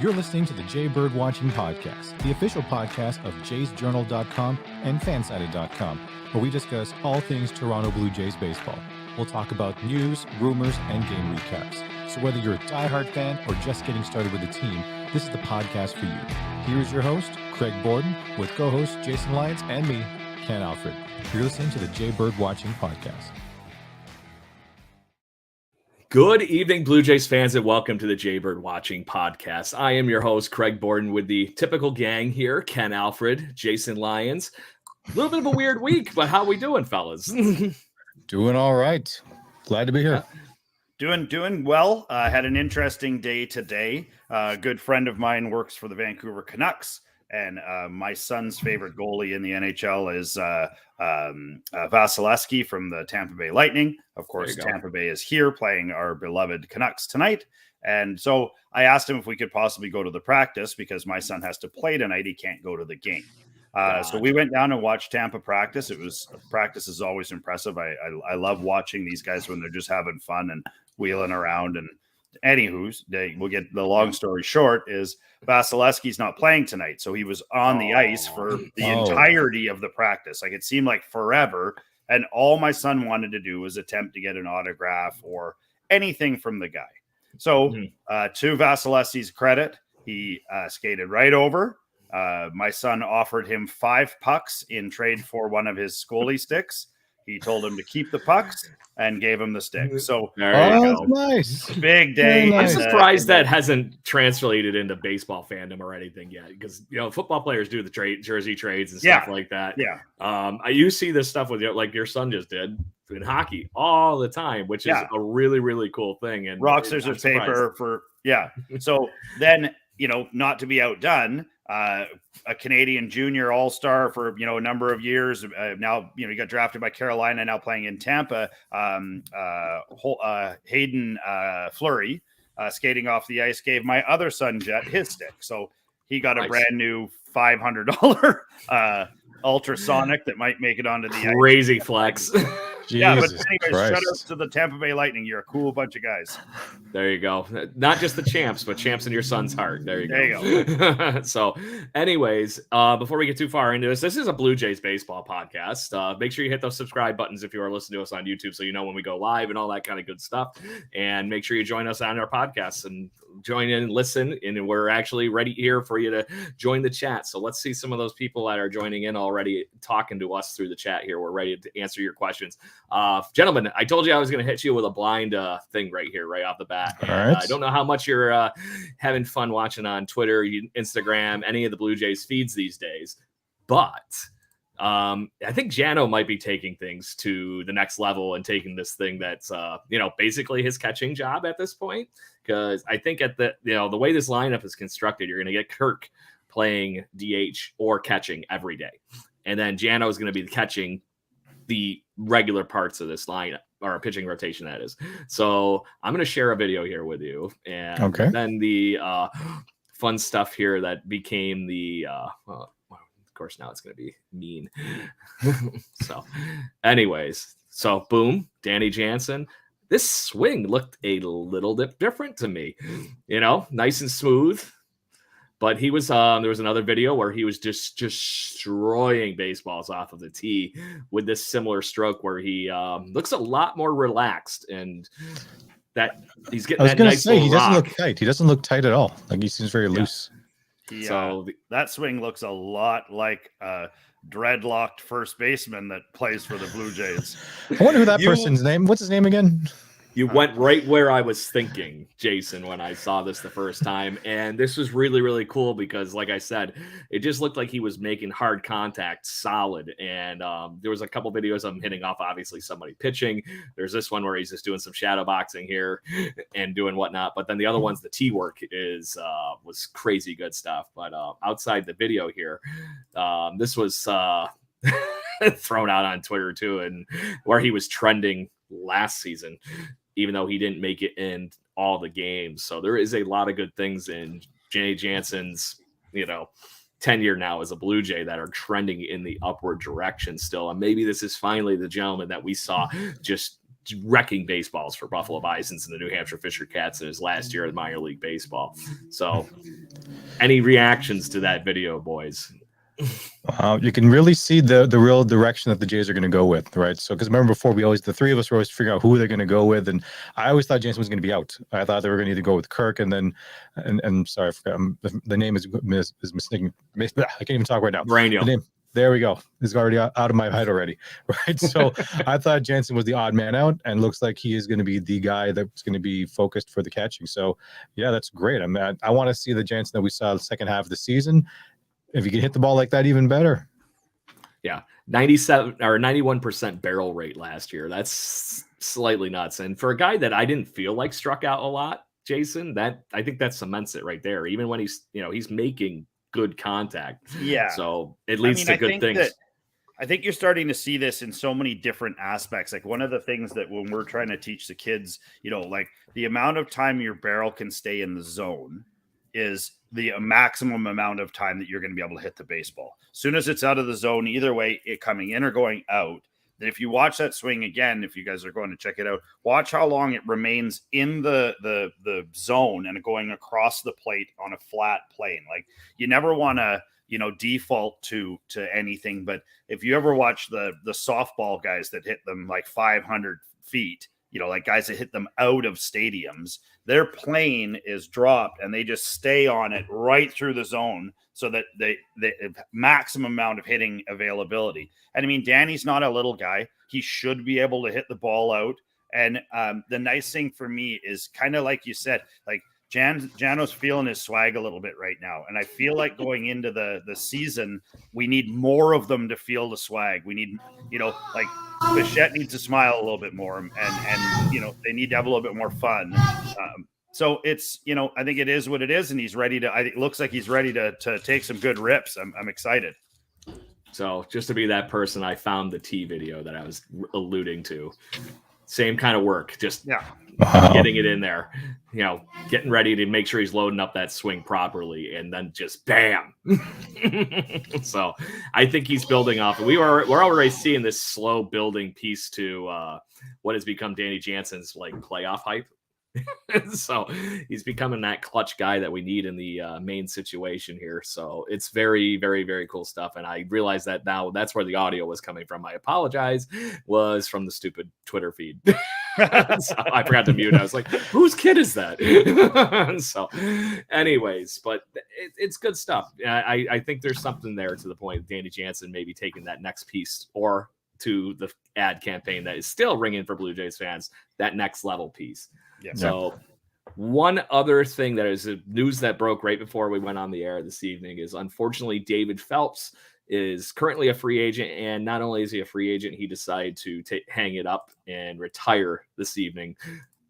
You're listening to the Jay Bird Watching Podcast, the official podcast of jaysjournal.com and fansided.com, where we discuss all things Toronto Blue Jays baseball. We'll talk about news, rumors, and game recaps. So whether you're a diehard fan or just getting started with the team, this is the podcast for you. Here's your host, Craig Borden, with co-hosts Jason Lyons and me, Ken Alfred. You're listening to the Jay Bird Watching Podcast. Good evening, Blue Jays fans, and welcome to the Jay Bird Watching Podcast. I am your host, Craig Borden, with the typical gang here, Ken Alfred, Jason Lyons. A little bit of a weird week, but how we doing, fellas? Doing all right. Glad to be here. Doing well. Had an interesting day today. A good friend of mine works for the Vancouver Canucks, and my son's favorite goalie in the NHL is Vasilevsky from the Tampa Bay Lightning. Of course, Tampa Bay is here playing our beloved Canucks tonight. And so I asked him if we could possibly go to the practice because my son has to play tonight. He can't go to the game. So we went down and watched Tampa practice. Practice is always impressive. I love watching these guys when they're just having fun and wheeling around. And anywho, we'll get the long story short is Vasilevsky's not playing tonight. So he was on the ice for the entirety of the practice. Like it seemed like forever. And all my son wanted to do was attempt to get an autograph or anything from the guy. So to Vasilevsky's credit, he skated right over. My son offered him 5 pucks in trade for one of his goalie sticks. He told him to keep the pucks and gave him the stick. So there you go. Nice. Big day. Nice. I'm surprised that hasn't translated into baseball fandom or anything yet, because football players do the jersey trades and stuff like that. Yeah. You see this stuff with like your son just did in hockey all the time, which is a really, really cool thing. And rock, scissors, paper for So then, not to be outdone, a Canadian junior all-star for, a number of years. Now, he got drafted by Carolina, now playing in Tampa. Hayden Fleury, skating off the ice, gave my other son, Jet, his stick. So he got a brand new $500 ultrasonic that might make it onto the crazy ice. Flex. Yeah, but anyways, shout out to the Tampa Bay Lightning. You're a cool bunch of guys. There you go. Not just the champs, but champs in your son's heart. There you go. So, anyways, before we get too far into this is a Blue Jays baseball podcast. Make sure you hit those subscribe buttons if you are listening to us on YouTube so you know when we go live and all that kind of good stuff. And make sure you join us on our podcasts and join in and listen. And we're actually ready here for you to join the chat. So let's see some of those people that are joining in already talking to us through the chat here. We're ready to answer your questions. Gentlemen, I told you I was going to hit you with a blind thing right here, right off the bat. And, I don't know how much you're having fun watching on Twitter, Instagram, any of the Blue Jays feeds these days. But I think Jano might be taking things to the next level and taking this thing that's, basically his catching job at this point. Because I think at the way this lineup is constructed, you're going to get Kirk playing DH or catching every day. And then Jano is going to be catching the regular parts of this lineup or pitching rotation, that is. So I'm going to share a video here with you. And then the fun stuff here that became the of course, now it's going to be mean. So anyways, boom, Danny Jansen. This swing looked a little bit different to me, nice and smooth. But he was there was another video where he was just destroying baseballs off of the tee with this similar stroke where he looks a lot more relaxed and that he's getting. I was going to say he doesn't look tight. He doesn't look tight at all. Like he seems very loose. Yeah. So that swing looks a lot like dreadlocked first baseman that plays for the Blue Jays. I wonder who that person's name. What's his name again? You went right where I was thinking, Jason, when I saw this the first time. And this was really, really cool because, like I said, it just looked like he was making hard contact solid. And there was a couple videos of him hitting off, obviously, somebody pitching. There's this one where he's just doing some shadow boxing here and doing whatnot. But then the other ones, the tee work was crazy good stuff. But outside the video here, this was thrown out on Twitter, too, and where he was trending last season, even though he didn't make it in all the games. So there is a lot of good things in Jay Jansen's, tenure now as a Blue Jay that are trending in the upward direction still. And maybe this is finally the gentleman that we saw just wrecking baseballs for Buffalo Bisons and the New Hampshire Fisher Cats in his last year of minor league baseball. So any reactions to that video, boys? You can really see the real direction that the Jays are going to go with, right? So, because remember before, the three of us were always figuring out who they're going to go with, and I always thought Jansen was going to be out. I thought they were going to either go with Kirk and then, and sorry, I forgot, the name is mistaken. I can't even talk right now. Brainial. The name, there we go. It's already out of my head already, right? So I thought Jansen was the odd man out, and looks like he is going to be the guy that's going to be focused for the catching. So yeah, that's great. I mean, I want to see the Jansen that we saw the second half of the season. If you can hit the ball like that, even better. Yeah, 97 or 91% barrel rate last year. That's slightly nuts. And for a guy that I didn't feel like struck out a lot, Jason, I think that cements it right there. Even when he's making good contact. Yeah. So it leads to good things. I think you're starting to see this in so many different aspects. Like one of the things that when we're trying to teach the kids, like the amount of time your barrel can stay in the zone is the maximum amount of time that you're going to be able to hit the baseball. As soon as it's out of the zone, either way, it coming in or going out, then if you watch that swing again, if you guys are going to check it out, watch how long it remains in the zone and going across the plate on a flat plane. Like you never want to, default to anything. But if you ever watch the softball guys that hit them like 500 feet, like guys that hit them out of stadiums, their plane is dropped and they just stay on it right through the zone so that the maximum amount of hitting availability. And I mean, Danny's not a little guy. He should be able to hit the ball out. And the nice thing for me is kind of like you said, like Jano's feeling his swag a little bit right now. And I feel like going into the season, we need more of them to feel the swag. We need, like Bichette needs to smile a little bit more and they need to have a little bit more fun. So it's, I think it is what it is. And he's ready to, it looks like he's ready to take some good rips. I'm excited. So just to be that person, I found the T video that I was alluding to. Same kind of work, just getting it in there, getting ready to make sure he's loading up that swing properly, and then just bam. So I think he's building off. We're already seeing this slow building piece to what has become Danny Jansen's like playoff hype. So he's becoming that clutch guy that we need in the main situation here. So it's very, very, very cool stuff. And I realize that now that's where the audio was coming from. I apologize, was from the stupid Twitter feed. So I forgot to mute. I was like, whose kid is that? So anyways, but it's good stuff. I think there's something there to the point of Danny Jansen maybe taking that next piece or to the ad campaign that is still ringing for Blue Jays fans, that next level piece. Yeah. So one other thing that is news that broke right before we went on the air this evening is unfortunately David Phelps is currently a free agent. And not only is he a free agent, he decided to hang it up and retire this evening.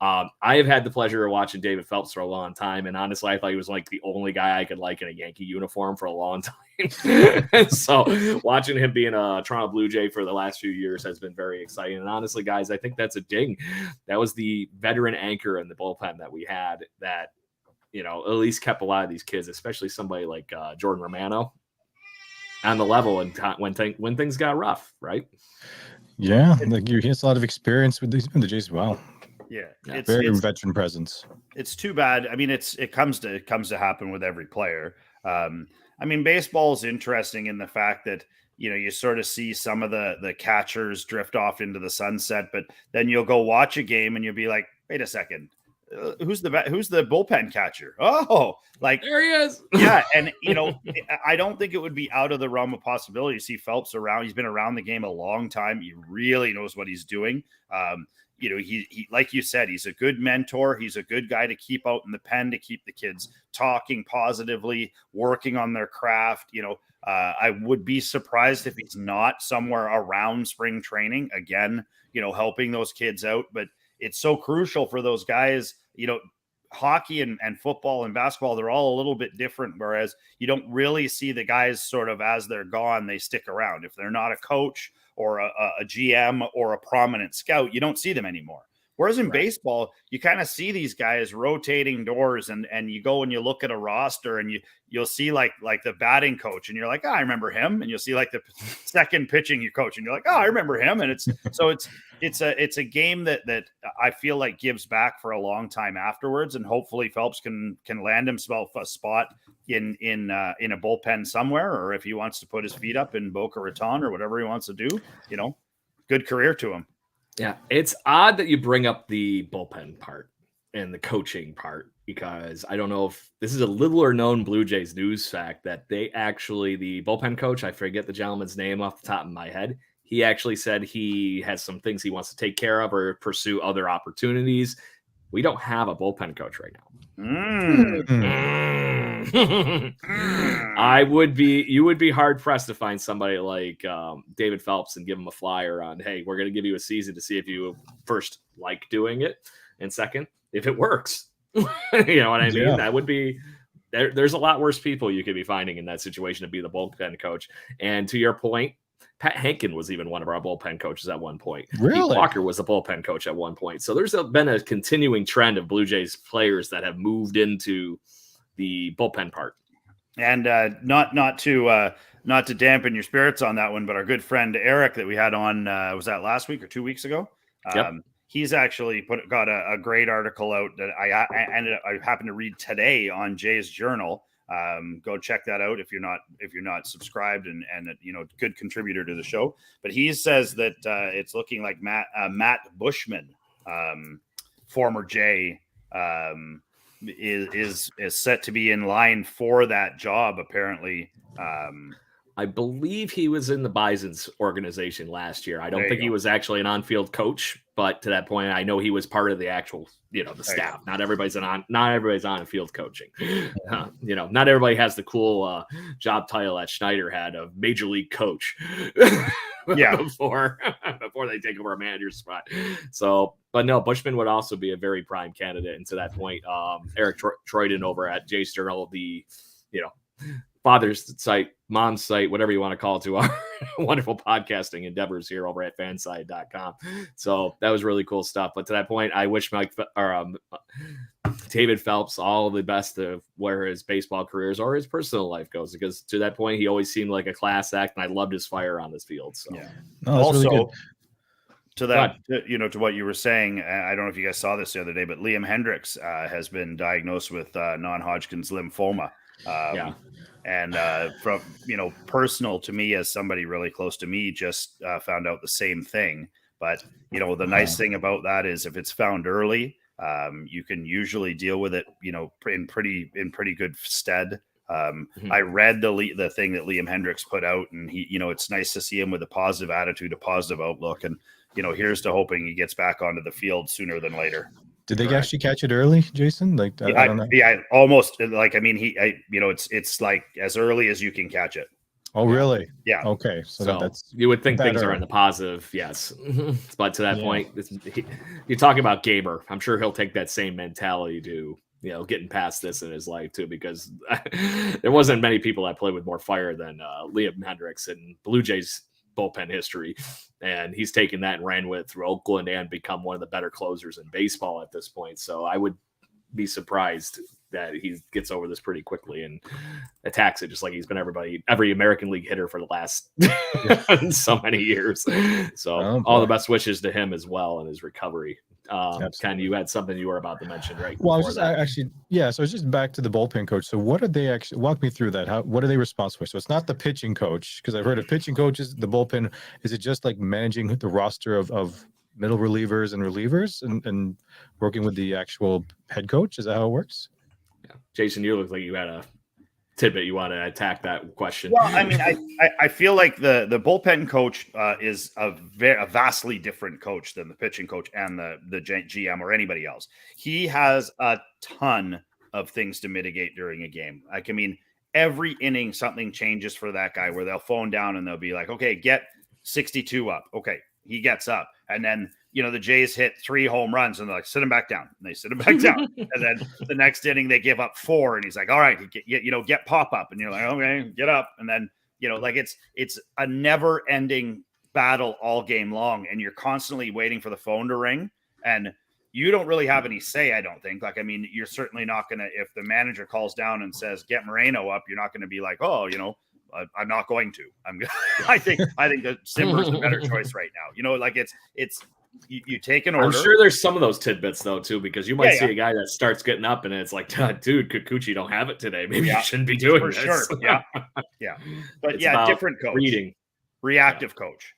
I have had the pleasure of watching David Phelps for a long time. And honestly, I thought he was like the only guy I could like in a Yankee uniform for a long time. So watching him being a Toronto Blue Jay for the last few years has been very exciting. And honestly, guys, I think that's a ding. That was the veteran anchor in the bullpen that we had that, at least kept a lot of these kids, especially somebody like Jordan Romano on the level and when things got rough, right? Yeah, like he has a lot of experience with the Jays. Wow. Yeah, it's very veteran presence. It's too bad. I mean, it comes to happen with every player. I mean, baseball is interesting in the fact that you sort of see some of the catchers drift off into the sunset, but then you'll go watch a game and you'll be like, wait a second, who's the bullpen catcher? Oh, like there he is. Yeah, and I don't think it would be out of the realm of possibility to see Phelps around. He's been around the game a long time. He really knows what he's doing. He like you said, he's a good mentor. He's a good guy to keep out in the pen, to keep the kids talking positively, working on their craft. I would be surprised if he's not somewhere around spring training again, helping those kids out. But it's so crucial for those guys. Hockey and football and basketball, they're all a little bit different. Whereas you don't really see the guys sort of as they're gone, they stick around. If they're not a coach or a GM or a prominent scout, you don't see them anymore. Whereas in baseball, you kind of see these guys rotating doors, and you go and you look at a roster, and you'll see like the batting coach, and you're like, oh, I remember him, and you'll see like the second pitching you coach, and you're like, oh, I remember him, and it's a game that I feel like gives back for a long time afterwards, and hopefully Phelps can land himself a spot in a bullpen somewhere, or if he wants to put his feet up in Boca Raton or whatever he wants to do, good career to him. Yeah, it's odd that you bring up the bullpen part and the coaching part, because I don't know if this is a littler known Blue Jays news fact that the bullpen coach, I forget the gentleman's name off the top of my head, he actually said he has some things he wants to take care of or pursue other opportunities. We don't have a bullpen coach right now. You would be hard pressed to find somebody like David Phelps and give him a flyer on, hey, we're going to give you a season to see if you first like doing it, and second, if it works. You know what I mean? Yeah. That would be there's a lot worse people you could be finding in that situation to be the bullpen coach. And to your point, Pat Henkin was even one of our bullpen coaches at one point. Really? Pete Walker was a bullpen coach at one point. So there's been a continuing trend of Blue Jays players that have moved into the bullpen part. And not to dampen your spirits on that one, but our good friend Eric that we had on, was that last week or 2 weeks ago? Yep. He's actually got a great article out that I happened to read today on Jay's Journal. Go check that out if you're not subscribed, and good contributor to the show. But he says that it's looking like Matt Bushman, former Jay, is set to be in line for that job. Apparently, I believe he was in the Bison's organization last year. I don't think he was actually an on-field coach, but to that point, I know he was part of the actual, the staff. Not everybody's on-field coaching. Not everybody has the cool job title that Schneider had of major league coach. Yeah. before they take over a manager's spot. So, but no, Bushman would also be a very prime candidate. And to that point, Eric Troyden over at Jay's Journal, the father's site, mom's site, whatever you want to call it, to our wonderful podcasting endeavors here over at fanside.com. So that was really cool stuff. But to that point, I wish David Phelps all the best of where his baseball careers or his personal life goes, because to that point, he always seemed like a class act, and I loved his fire on this field. So yeah. Also, really to that, to what you were saying, I don't know if you guys saw this the other day, but Liam Hendricks has been diagnosed with non-Hodgkin's lymphoma. And from, personal to me, as somebody really close to me, just found out the same thing. But, the nice thing about that is if it's found early, you can usually deal with it, in pretty good stead. I read the thing that Liam Hendricks put out, and he, it's nice to see him with a positive attitude, a positive outlook. And, here's to hoping he gets back onto the field sooner than later. Did they actually catch it early, Jason? I don't know. Yeah, almost. It's like as early as you can catch it. Oh, really? Yeah. Okay. So that's you would think better. things are in the positive, yes. But to that point, you talk about Gaber. I'm sure he'll take that same mentality to getting past this in his life too, because there wasn't many people that played with more fire than Liam Hendricks in Blue Jays bullpen history, and he's taken that and ran with it through Oakland and become one of the better closers in baseball at this point. So I would be surprised that he gets over this pretty quickly and attacks it just like he's been every American League hitter for the last so many years. So all the best wishes to him as well in his recovery. Ken, you had something you were about to mention, right? Well, so it's just back to the bullpen coach. So what are they actually, walk me through that? What are they responsible for? So it's not the pitching coach, because I've heard of pitching coaches, the bullpen. Is it just like managing the roster of middle relievers and relievers and working with the actual head coach? Is that how it works? Yeah. Jason, you look like you had a tidbit you want to attack that question. Well, I mean, I feel like the bullpen coach is a vastly different coach than the pitching coach and the GM or anybody else. He has a ton of things to mitigate during a game. Like, I mean, every inning something changes for that guy, where they'll phone down and they'll be like, okay, get 62 up. Okay, he gets up, and then the Jays hit 3 home runs, and they're like, sit him back down. And they sit him back down. And then the next inning they give up 4, and he's like, all right, get pop up. And you're like, okay, get up. And then, it's a never ending battle all game long. And you're constantly waiting for the phone to ring. And you don't really have any say, I don't think. Like, I mean, you're certainly not going to, if the manager calls down and says, get Moreno up, you're not going to be like, oh, I'm not going to. I think that Simmer's the better choice right now. Like it's you take an order. I'm sure there's some of those tidbits though too, because you might see a guy that starts getting up and it's like, dude, Kikuchi don't have it today. Maybe you shouldn't be doing this. Sure. Yeah. But it's different coach. Reactive coach.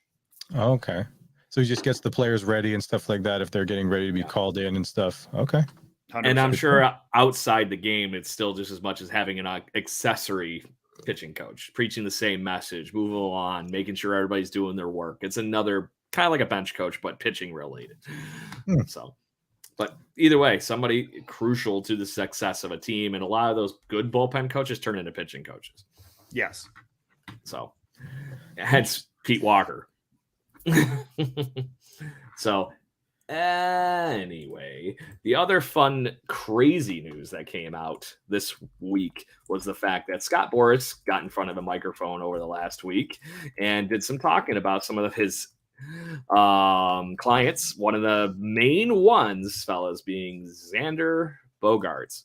Okay. So he just gets the players ready and stuff like that if they're getting ready to be called in and stuff. Okay. 100%. And I'm sure outside the game, it's still just as much as having an accessory pitching coach, preaching the same message, moving along, making sure everybody's doing their work. It's another kind of like a bench coach, but pitching related. So, but either way, somebody crucial to the success of a team. And a lot of those good bullpen coaches turn into pitching coaches. Yes. So hence Pete Walker. So anyway, the other fun, crazy news that came out this week was the fact that Scott Boras got in front of a microphone over the last week and did some talking about some of his clients. One of the main ones, fellas, being Xander Bogaerts.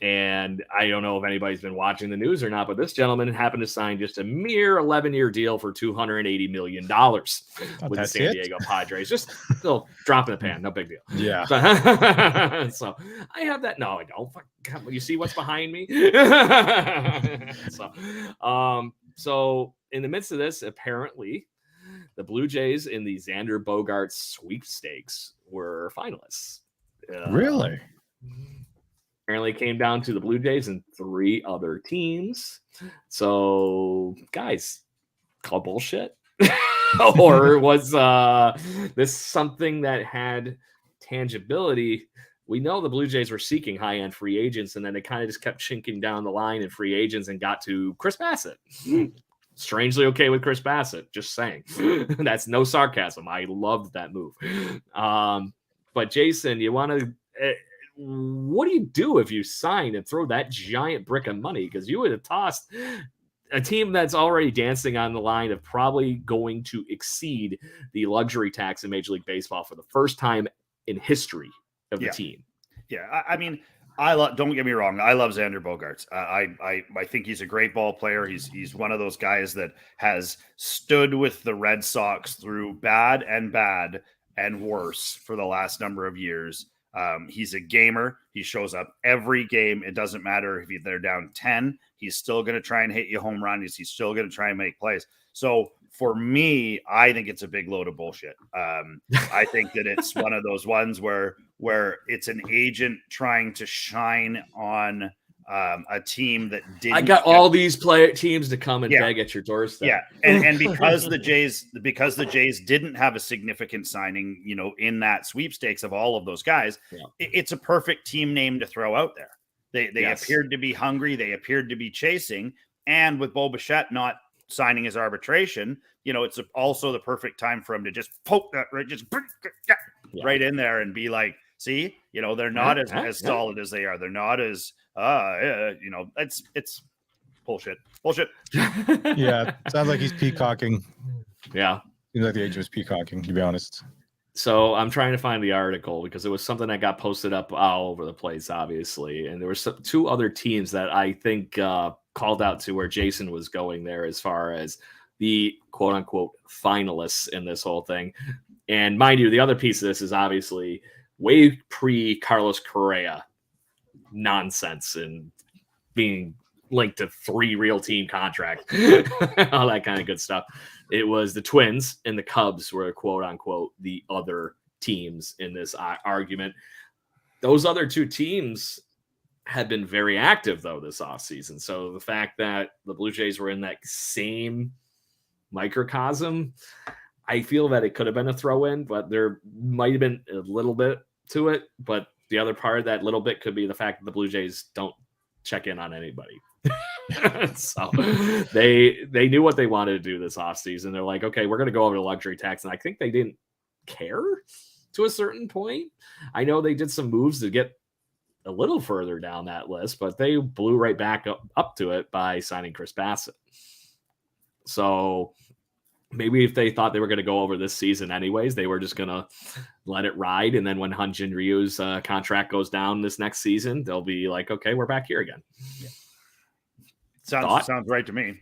And I don't know if anybody's been watching the news or not, but this gentleman happened to sign just a mere 11-year deal for $280 million with the San Diego Padres. Just still drop in the pan, no big deal. Yeah. So I have that. No, I don't. God, you see what's behind me? So in the midst of this, apparently the Blue Jays in the Xander Bogaerts sweepstakes were finalists. Really? Apparently came down to the Blue Jays and 3 other teams. So, guys, call bullshit? Or was this something that had tangibility? We know the Blue Jays were seeking high-end free agents, and then they kind of just kept chinking down the line in free agents and got to Chris Bassett. Strangely okay with Chris Bassett, just saying. That's no sarcasm. I loved that move. But Jason, you want to... what do you do if you sign and throw that giant brick of money? Because you would have tossed a team that's already dancing on the line of probably going to exceed the luxury tax in Major League Baseball for the first time in history of the team. Yeah, I mean, don't get me wrong, I love Xander Bogaerts. I think he's a great ball player. He's one of those guys that has stood with the Red Sox through bad and worse for the last number of years. He's a gamer. He shows up every game. It doesn't matter if they're down 10. He's still going to try and hit you home runs. He's still going to try and make plays. So for me, I think it's a big load of bullshit. I think that it's one of those ones where it's an agent trying to shine on a team that didn't. I got all these teams to come and beg at your doorstep. Yeah, and because the Jays didn't have a significant signing, in that sweepstakes of all of those guys, it's a perfect team name to throw out there. They appeared to be hungry. They appeared to be chasing, and with Bo Bichette not signing his arbitration, it's also the perfect time for him to just poke that right in there and be like, see, they're not as solid as they are. They're not as it's bullshit. Yeah, sounds like he's peacocking. Yeah, seems like the agent was peacocking, to be honest. So I'm trying to find the article because it was something that got posted up all over the place, obviously, and there were 2 other teams that I think called out to where Jason was going there as far as the quote unquote finalists in this whole thing. And mind you, the other piece of this is obviously way pre Carlos Correa nonsense and being linked to 3 real team contracts, all that kind of good stuff. It was the Twins and the Cubs were quote unquote the other teams in this argument. Those other 2 teams had been very active though this offseason. So the fact that the Blue Jays were in that same microcosm, I feel that it could have been a throw in, but there might have been a little bit to it. But the other part of that little bit could be the fact that the Blue Jays don't check in on anybody. So they knew what they wanted to do this offseason. They're like, okay, we're going to go over the luxury tax. And I think they didn't care to a certain point. I know they did some moves to get a little further down that list, but they blew right back up to it by signing Chris Bassett. So maybe if they thought they were going to go over this season anyways, they were just going to let it ride. And then when Hyun-Jin Ryu's contract goes down this next season, they'll be like, okay, we're back here again. Sounds right to me.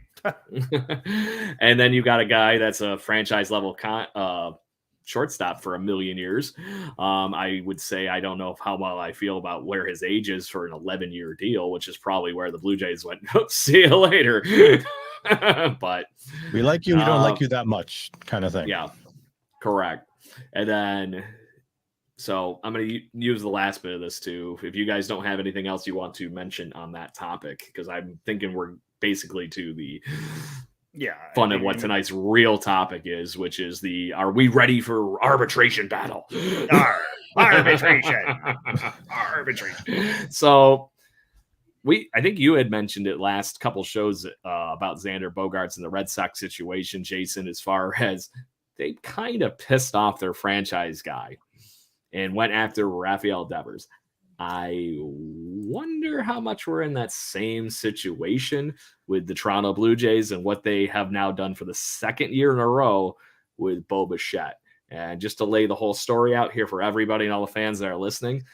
And then you got a guy that's a franchise level shortstop for 1 million years. I would say I don't know how well I feel about where his age is for an 11-year deal, which is probably where the Blue Jays went, see you later. But we like you, we don't like you that much, kind of thing. Yeah, correct. And then, so I'm going to use the last bit of this too. If you guys don't have anything else you want to mention on that topic, because I'm thinking we're basically to the fun of what tonight's real topic is, which is are we ready for arbitration battle? Arbitration. So I think you had mentioned it last couple shows about Xander Bogaerts and the Red Sox situation, Jason, as far as they kind of pissed off their franchise guy and went after Rafael Devers. I wonder how much we're in that same situation with the Toronto Blue Jays and what they have now done for the second year in a row with Bo Bichette. And just to lay the whole story out here for everybody and all the fans that are listening,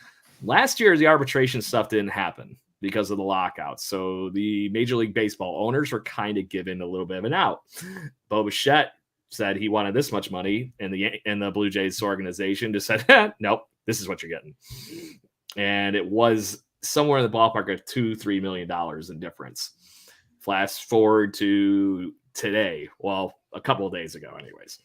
last year the arbitration stuff didn't happen because of the lockout. So the Major League Baseball owners were kind of given a little bit of an out. Bo Bichette said he wanted this much money, and the Blue Jays organization just said, nope, this is what you're getting. And it was somewhere in the ballpark of $2-3 million in difference. Flash forward to today. Well, a couple of days ago, anyways.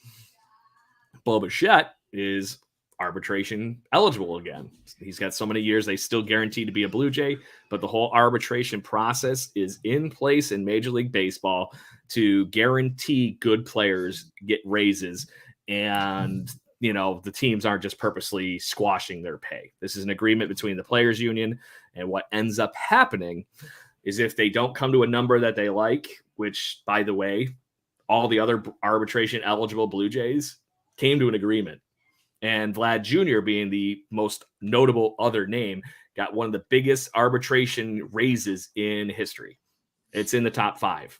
Bo Bichette is arbitration eligible again. He's got so many years, they still guaranteed to be a Blue Jay, but the whole arbitration process is in place in Major League Baseball to guarantee good players get raises, and the teams aren't just purposely squashing their pay. This is an agreement between the players union, and what ends up happening is if they don't come to a number that they like, which, by the way, all the other arbitration eligible Blue Jays came to an agreement. And Vlad Jr., being the most notable other name, got one of the biggest arbitration raises in history. It's in the top 5,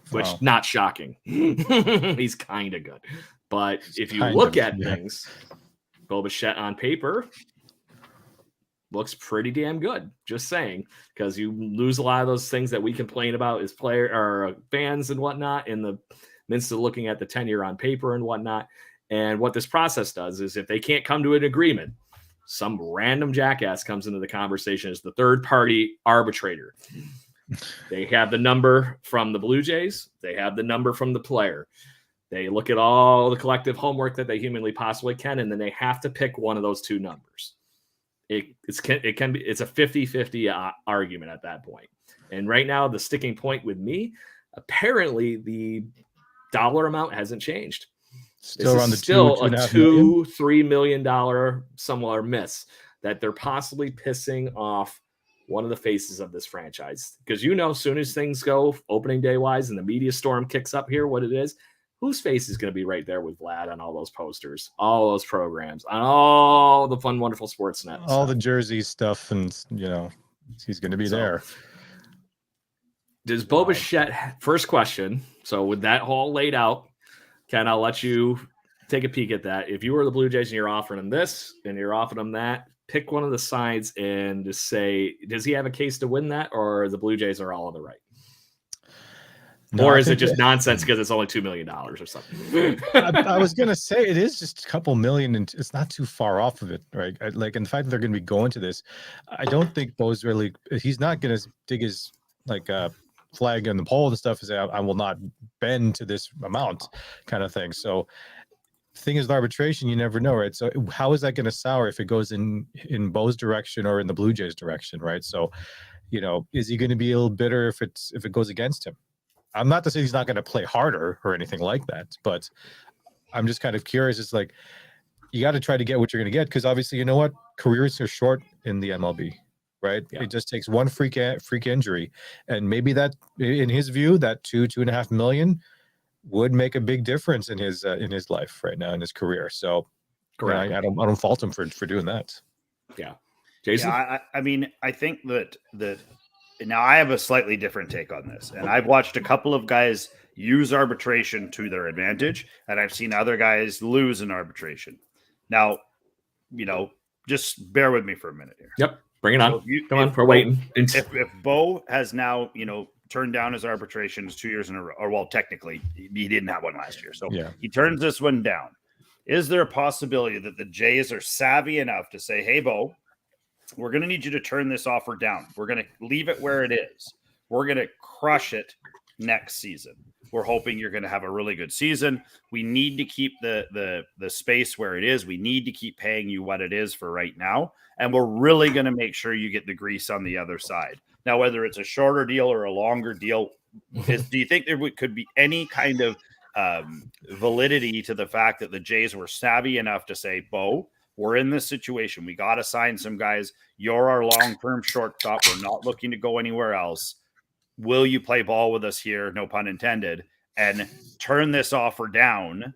which not shocking. He's kind of good. But if you look at things, Bo Bichette on paper looks pretty damn good. Just saying, because you lose a lot of those things that we complain about as player or fans and whatnot in the midst of looking at the tenure on paper and whatnot. And what this process does is if they can't come to an agreement, some random jackass comes into the conversation as the third party arbitrator. They have the number from the Blue Jays. They have the number from the player. They look at all the collective homework that they humanly possibly can, and then they have to pick one of those two numbers. It's a 50-50 argument at that point. And right now, the sticking point with me, apparently the dollar amount hasn't changed. Still around the $2-3 million somewhere miss that they're possibly pissing off one of the faces of this franchise. Because as soon as things go opening day wise and the media storm kicks up here, what it is, whose face is going to be right there with Vlad on all those posters, all those programs, on all the fun, wonderful Sportsnet, all the jersey stuff, and he's going to be there. Does Bo Bichette? First question. So with that all laid out, Ken, I'll let you take a peek at that. If you were the Blue Jays and you're offering him this and you're offering him that, pick one of the sides and just say, does he have a case to win that, or the Blue Jays are all on the right? No, or is it just nonsense because it's only $2 million or something? I was going to say it is just a couple million, and it's not too far off of it, right? And the fact that they're going to be going to this, I don't think Bo's really – he's not going to dig his flag on the pole and stuff and say, I will not bend to this amount kind of thing. So the thing is, with arbitration, you never know, right? So how is that going to sour if it goes in Bo's direction or in the Blue Jays direction, right? So, is he going to be a little bitter if it goes against him? I'm not to say he's not going to play harder or anything like that, but I'm just kind of curious. It's like, you got to try to get what you're going to get, because obviously, careers are short in the MLB, right? Yeah. It just takes one freak injury, and maybe that, in his view, that $2.5 million would make a big difference in his life right now in his career. So, correct. I don't fault him for doing that. Yeah, Jason. Yeah, I think that. Now, I have a slightly different take on this, and I've watched a couple of guys use arbitration to their advantage, and I've seen other guys lose in arbitration. Now, just bear with me for a minute here. Yep. Bring it on. So Come on. We're waiting. If Bo has now, turned down his arbitrations 2 years in a row, or well, technically he didn't have one last year. So he turns this one down. Is there a possibility that the Jays are savvy enough to say, hey, Bo, we're going to need you to turn this offer down. We're going to leave it where it is. We're going to crush it next season. We're hoping you're going to have a really good season. We need to keep the space where it is. We need to keep paying you what it is for right now. And we're really going to make sure you get the grease on the other side. Now, whether it's a shorter deal or a longer deal, do you think there could be any kind of validity to the fact that the Jays were savvy enough to say, Bo, we're in this situation. We got to sign some guys. You're our long-term shortstop. We're not looking to go anywhere else. Will you play ball with us here? No pun intended. And turn this offer down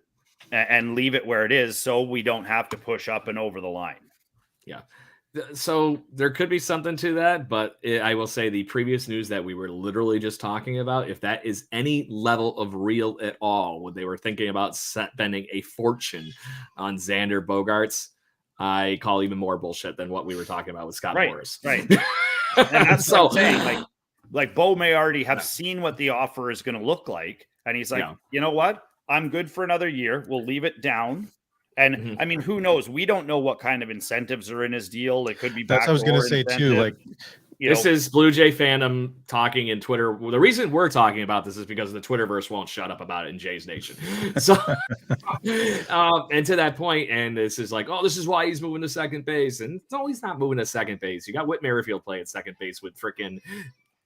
and leave it where it is so we don't have to push up and over the line. Yeah. So there could be something to that, but I will say the previous news that we were literally just talking about, if that is any level of real at all, when they were thinking about spending a fortune on Xander Bogaerts, I call even more bullshit than what we were talking about with Scott Morris. Right. And that's what I'm saying. Like Bo may already have seen what the offer is going to look like. And he's like, you know what? I'm good for another year. We'll leave it down. And I mean, who knows? We don't know what kind of incentives are in his deal. It could be that's what I was going to say too. Like, this is Blue Jay fandom talking in Twitter. Well, the reason we're talking about this is because the Twitterverse won't shut up about it in Jays Nation. So, and to that point, and this is like, oh, this is why he's moving to second base. And no, he's not moving to second base. You got Whit Merrifield playing second base with freaking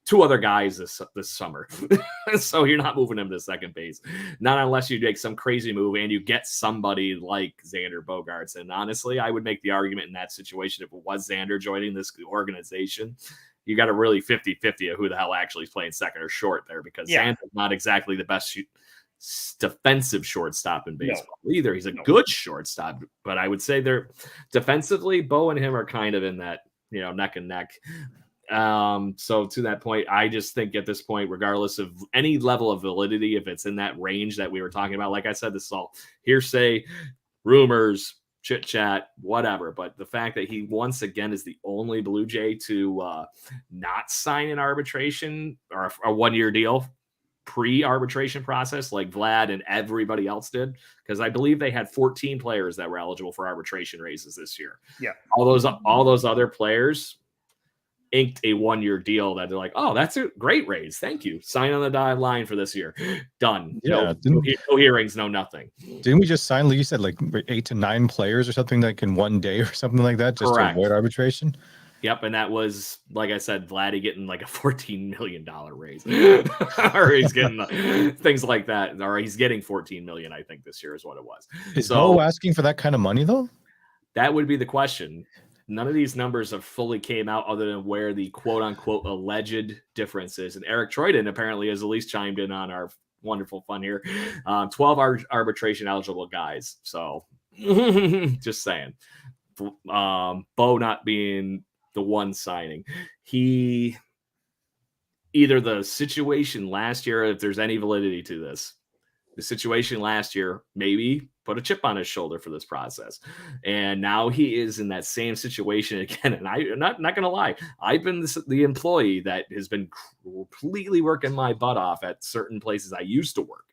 2 other guys this summer. So you're not moving him to second base. Not unless you make some crazy move and you get somebody like Xander Bogaerts. And honestly, I would make the argument in that situation, if it was Xander joining this organization, you got a really 50-50 of who the hell actually is playing second or short there, because Xander's not exactly the best defensive shortstop in baseball either. He's a good shortstop, but I would say they're defensively, Bo and him are kind of in that, neck and neck. So to that point, I just think at this point, regardless of any level of validity, if it's in that range that we were talking about, like I said, this is all hearsay, rumors, chit chat, whatever. But the fact that he once again is the only Blue Jay to not sign an arbitration or a 1-year deal pre-arbitration process like Vlad and everybody else did, because I believe they had 14 players that were eligible for arbitration raises this year. Yeah, all those other players inked a 1-year deal that they're like, oh, that's a great raise. Thank you. Sign on the dotted line for this year. Done. Yeah. No hearings, no nothing. Didn't we just sign, like you said, like 8 to 9 players or something like in one day or something like that, just Correct. to avoid arbitration? Yep. And that was, like I said, Vladdy getting like a $14 million raise. Or he's getting things like that. Or he's getting $14 million, I think, this year is what it was. Is Bo asking for that kind of money, though? That would be the question. None of these numbers have fully came out other than where the quote-unquote alleged difference is. And Eric Troyden apparently has at least chimed in on our wonderful fun here. 12 arbitration eligible guys. So just saying. Bo not being the one signing. Either the situation last year, if there's any validity to this, the situation last year maybe put a chip on his shoulder for this process. And now he is in that same situation again. And I'm not going to lie. I've been the employee that has been completely working my butt off at certain places I used to work.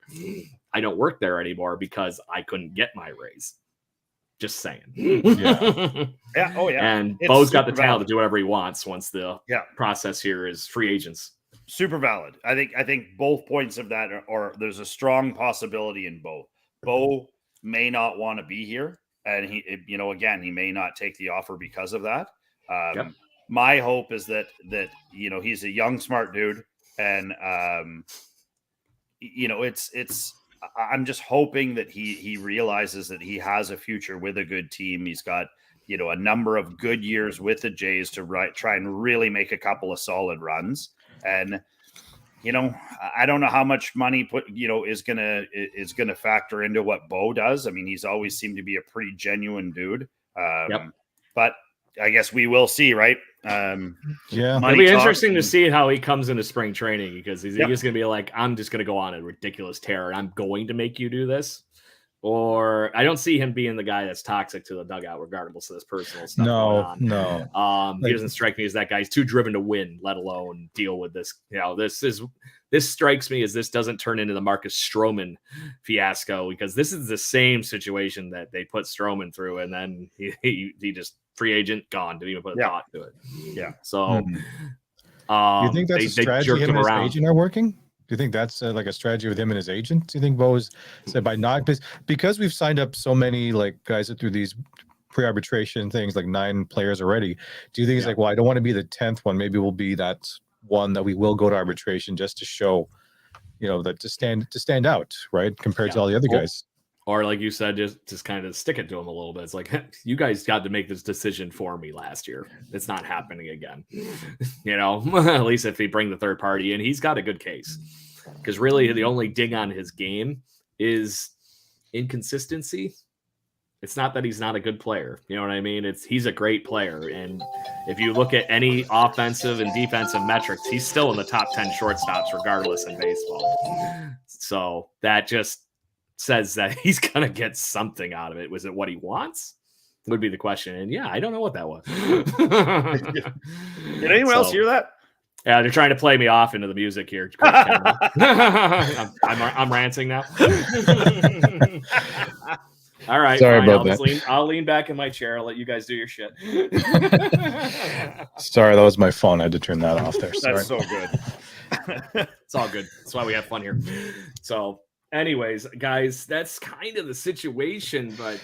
I don't work there anymore because I couldn't get my raise. Just saying. Yeah. Oh, yeah. And Bo's got the talent to do whatever he wants once the process here is free agents. Super valid. I think both points of that are there's a strong possibility in both. Bo may not want to be here, and he may not take the offer because of that. My hope is that he's a young, smart dude, and I'm just hoping that he realizes that he has a future with a good team. He's got a number of good years with the Jays to try and really make a couple of solid runs. And I don't know how much money is gonna factor into what Bo does. I mean, he's always seemed to be a pretty genuine dude. But I guess we will see, right? It'll be interesting to see how he comes into spring training, because he's going to be like, I'm just going to go on a ridiculous tear and I'm going to make you do this. or I don't see him being the guy that's toxic to the dugout, regardless of this personal stuff going on. No. He doesn't strike me as that guy. He's too driven to win, let alone deal with this. This strikes me as this doesn't turn into the Marcus Stroman fiasco, because this is the same situation that they put Stroman through, and then he just free agent gone, didn't even put a thought to it. Yeah. So, you think that's a strategy him and his agent are working? Do you think that's like a strategy with him and his agent? Do you think Bo's said by not because we've signed up so many like guys through these pre-arbitration things, like 9 players already? Do you think he's like, well, I don't want to be the 10th one. Maybe we'll be that one that we will go to arbitration just to show, that to stand out, right, compared to all the other guys. Or like you said, just kind of stick it to him a little bit. It's like, you guys got to make this decision for me last year. It's not happening again. At least if they bring the third party in, he's got a good case. Because really the only ding on his game is inconsistency. It's not that he's not a good player. You know what I mean? He's a great player. And if you look at any offensive and defensive metrics, he's still in the top 10 shortstops regardless in baseball. So that just says that he's going to get something out of it. Was it what he wants? Would be the question. And I don't know what that was. Did anyone else hear that? Yeah, they're trying to play me off into the music here. I'm ranting now. All right, sorry fine. about that. I'll lean back in my chair. I'll let you guys do your shit. Sorry, that was my phone. I had to turn that off there. Sorry. That's so good. It's all good. That's why we have fun here. So, anyways, guys, that's kind of the situation. But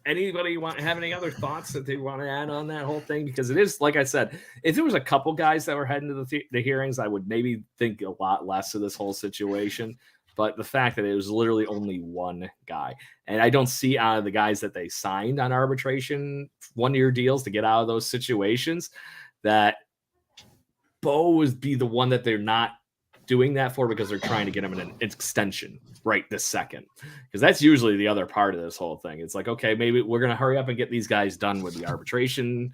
anybody have any other thoughts that they want to add on that whole thing? Because it is, like I said, if there was a couple guys that were heading to the hearings, I would maybe think a lot less of this whole situation. But the fact that it was literally only one guy, and I don't see out of the guys that they signed on arbitration 1-year deals to get out of those situations, that Bo would be the one that they're not doing that for, because they're trying to get him an extension right this second. Because that's usually the other part of this whole thing. It's like, okay, maybe we're going to hurry up and get these guys done with the arbitration,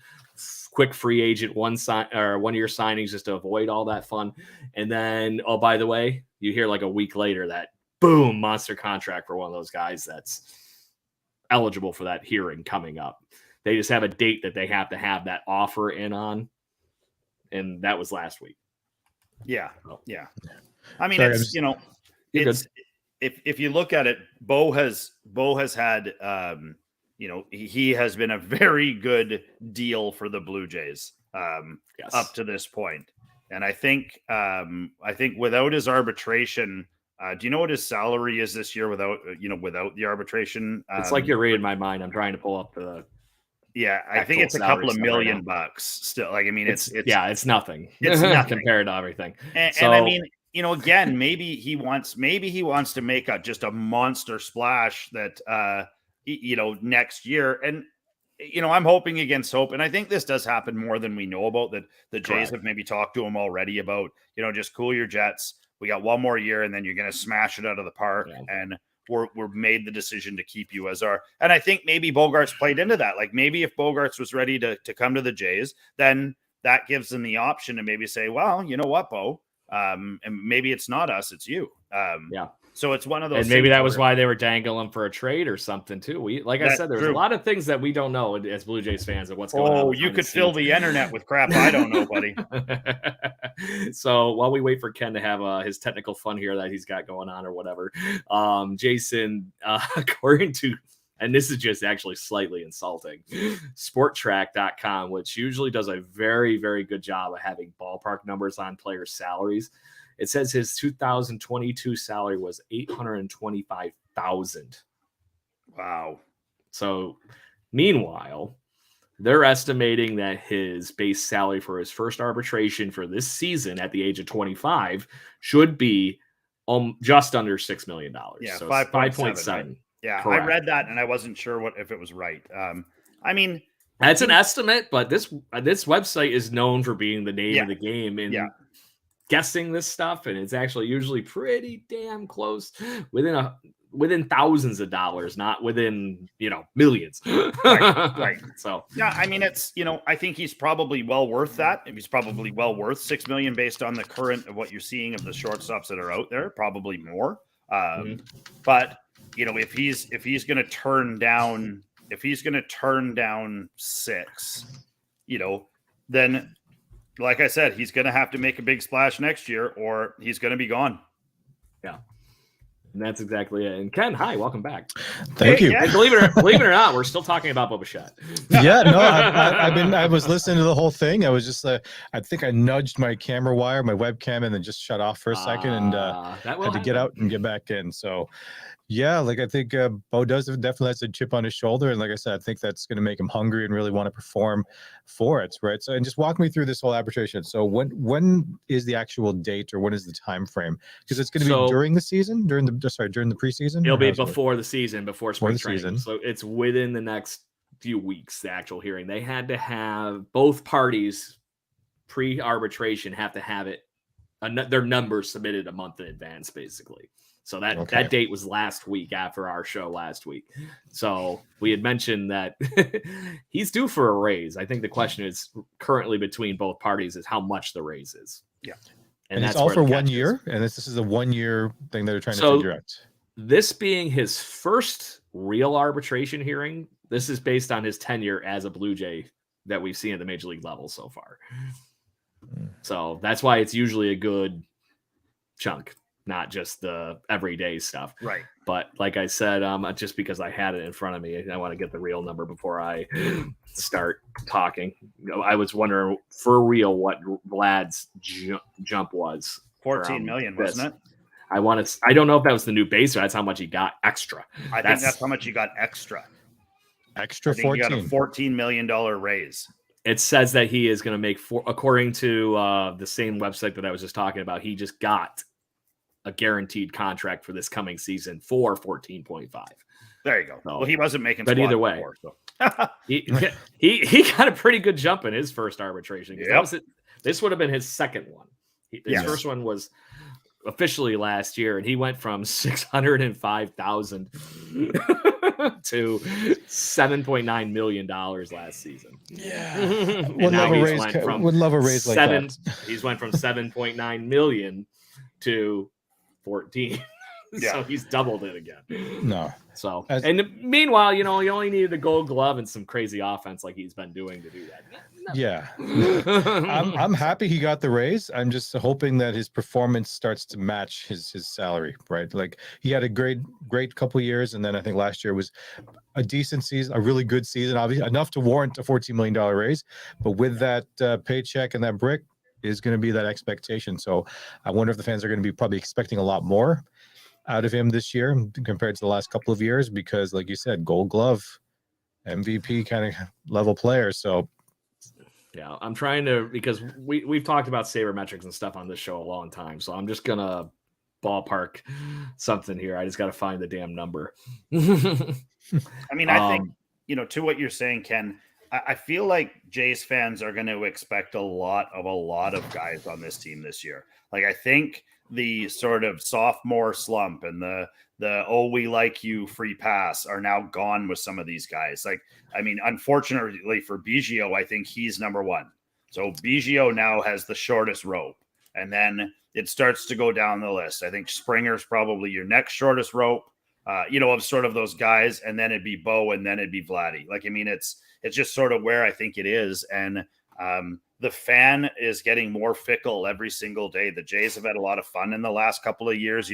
quick free agent 1-year signings just to avoid all that fun. And then, oh, by the way, you hear like a week later that boom, monster contract for one of those guys that's eligible for that hearing coming up. They just have a date that they have to have that offer in on. And that was last week. Yeah. Yeah. I mean, if you look at it, Bo has had, he has been a very good deal for the Blue Jays up to this point. And I think without his arbitration, do you know what his salary is this year without the arbitration? It's like you're reading my mind. I'm trying to pull up the. Yeah, I think it's a couple of $1 million still. Like, I mean, it's nothing. It's nothing compared to everything. And I mean, again, maybe he wants to make just a monster splash that, next year. And, I'm hoping against hope. And I think this does happen more than we know about, that the Jays have maybe talked to him already about, just cool your jets. We got one more year and then you're going to smash it out of the park. Yeah. And we're made the decision to keep you as our, and I think maybe Bogaerts played into that. Like, maybe if Bogaerts was ready to come to the Jays, then that gives them the option to maybe say, well, you know what, Bo, and maybe it's not us, it's you. So it's one of those. And maybe that was why they were dangling for a trade or something too. I said, there's a lot of things that we don't know as Blue Jays fans of what's going on. Oh, you could fill the internet with crap I don't know, buddy. So while we wait for Ken to have his technical fun here that he's got going on or whatever, Jason, according to, and this is just actually slightly insulting, sporttrack.com, which usually does a very, very good job of having ballpark numbers on players' salaries. It says his 2022 salary was $825,000. Wow. So meanwhile, they're estimating that his base salary for his first arbitration for this season at the age of 25 should be just under $6 million. Yeah, so 5.7. Right? Yeah, correct. I read that and I wasn't sure if it was right. I mean, that's an estimate, but this website is known for being the name of the game and guessing this stuff, and it's actually usually pretty damn close, within thousands of dollars, not within millions. Right. So yeah, I mean, it's I think he's probably well worth that. He's probably well worth $6 million based on the current of what you're seeing of the shortstops that are out there. Probably more, but if he's going to turn down 6, then like I said, he's going to have to make a big splash next year or he's going to be gone. Yeah. And that's exactly it. And Ken, hi, welcome back. Thank you. And believe it or not, we're still talking about Bo Bichette. Yeah, no, I was listening to the whole thing. I was just, I think I nudged my camera wire, my webcam, and then just shut off for a second and had to get out and get back in. So, yeah, like I think Bo definitely has a chip on his shoulder, and like I said, I think that's going to make him hungry and really want to perform for it, right? So, and just walk me through this whole arbitration. So, when is the actual date, or when is the time frame? Because it's going to be during the season, during the preseason. It'll be before the season, before spring training. So it's within the next few weeks. The actual hearing, they had to have both parties pre-arbitration have to have it their numbers submitted a month in advance, basically. So that date was last week after our show last week. So we had mentioned that he's due for a raise. I think the question is currently between both parties is how much the raise is. Yeah. And it's all for 1 year. And this is a 1 year thing that they're trying to figure out. This being his first real arbitration hearing, this is based on his tenure as a Blue Jay that we've seen at the major league level so far. So that's why it's usually a good chunk. Not just the everyday stuff. Right. But like I said, just because I had it in front of me, I want to get the real number before I start talking. I was wondering for real what Vlad's jump was. 14 million, wasn't it? I don't know if that was the new base or that's how much he got extra. I think that's how much he got extra. Extra 14. He got a $14 million raise. It says that he is going to make according to the same website that I was just talking about, he just got a guaranteed contract for this coming season for 14.5. There you go. So, well, he wasn't making, but either way, before, so. he got a pretty good jump in his first arbitration. Yep. This would have been his second one. His first one was officially last year, and he went from 605,000 to $7.9 million last season. Yeah, would love a raise like that. He's went from 7.9 million to 14. Yeah. So he's doubled it again. No. So and meanwhile, he only needed a Gold Glove and some crazy offense like he's been doing to do that. Yeah. I'm happy he got the raise. I'm just hoping that his performance starts to match his salary, right? Like he had a great couple of years, and then I think last year was a decent season, a really good season, obviously enough to warrant a $14 million raise. But with that paycheck and that brick is going to be that expectation. So I wonder if the fans are going to be probably expecting a lot more out of him this year compared to the last couple of years, because like you said, Gold Glove, MVP kind of level player. So yeah, I'm trying to, because we've talked about sabermetrics and stuff on this show a long time. So I'm just going to ballpark something here. I just got to find the damn number. I mean, I think, to what you're saying, Ken, I feel like Jays fans are going to expect a lot of guys on this team this year. Like, I think the sort of sophomore slump and the we like you free pass are now gone with some of these guys. Like, I mean, unfortunately for Biggio, I think he's number one. So Biggio now has the shortest rope, and then it starts to go down the list. I think Springer's probably your next shortest rope, of sort of those guys, and then it'd be Bo, and then it'd be Vladdy. Like, I mean, it's just sort of where I think it is. And the fan is getting more fickle every single day. The Jays have had a lot of fun in the last couple of years.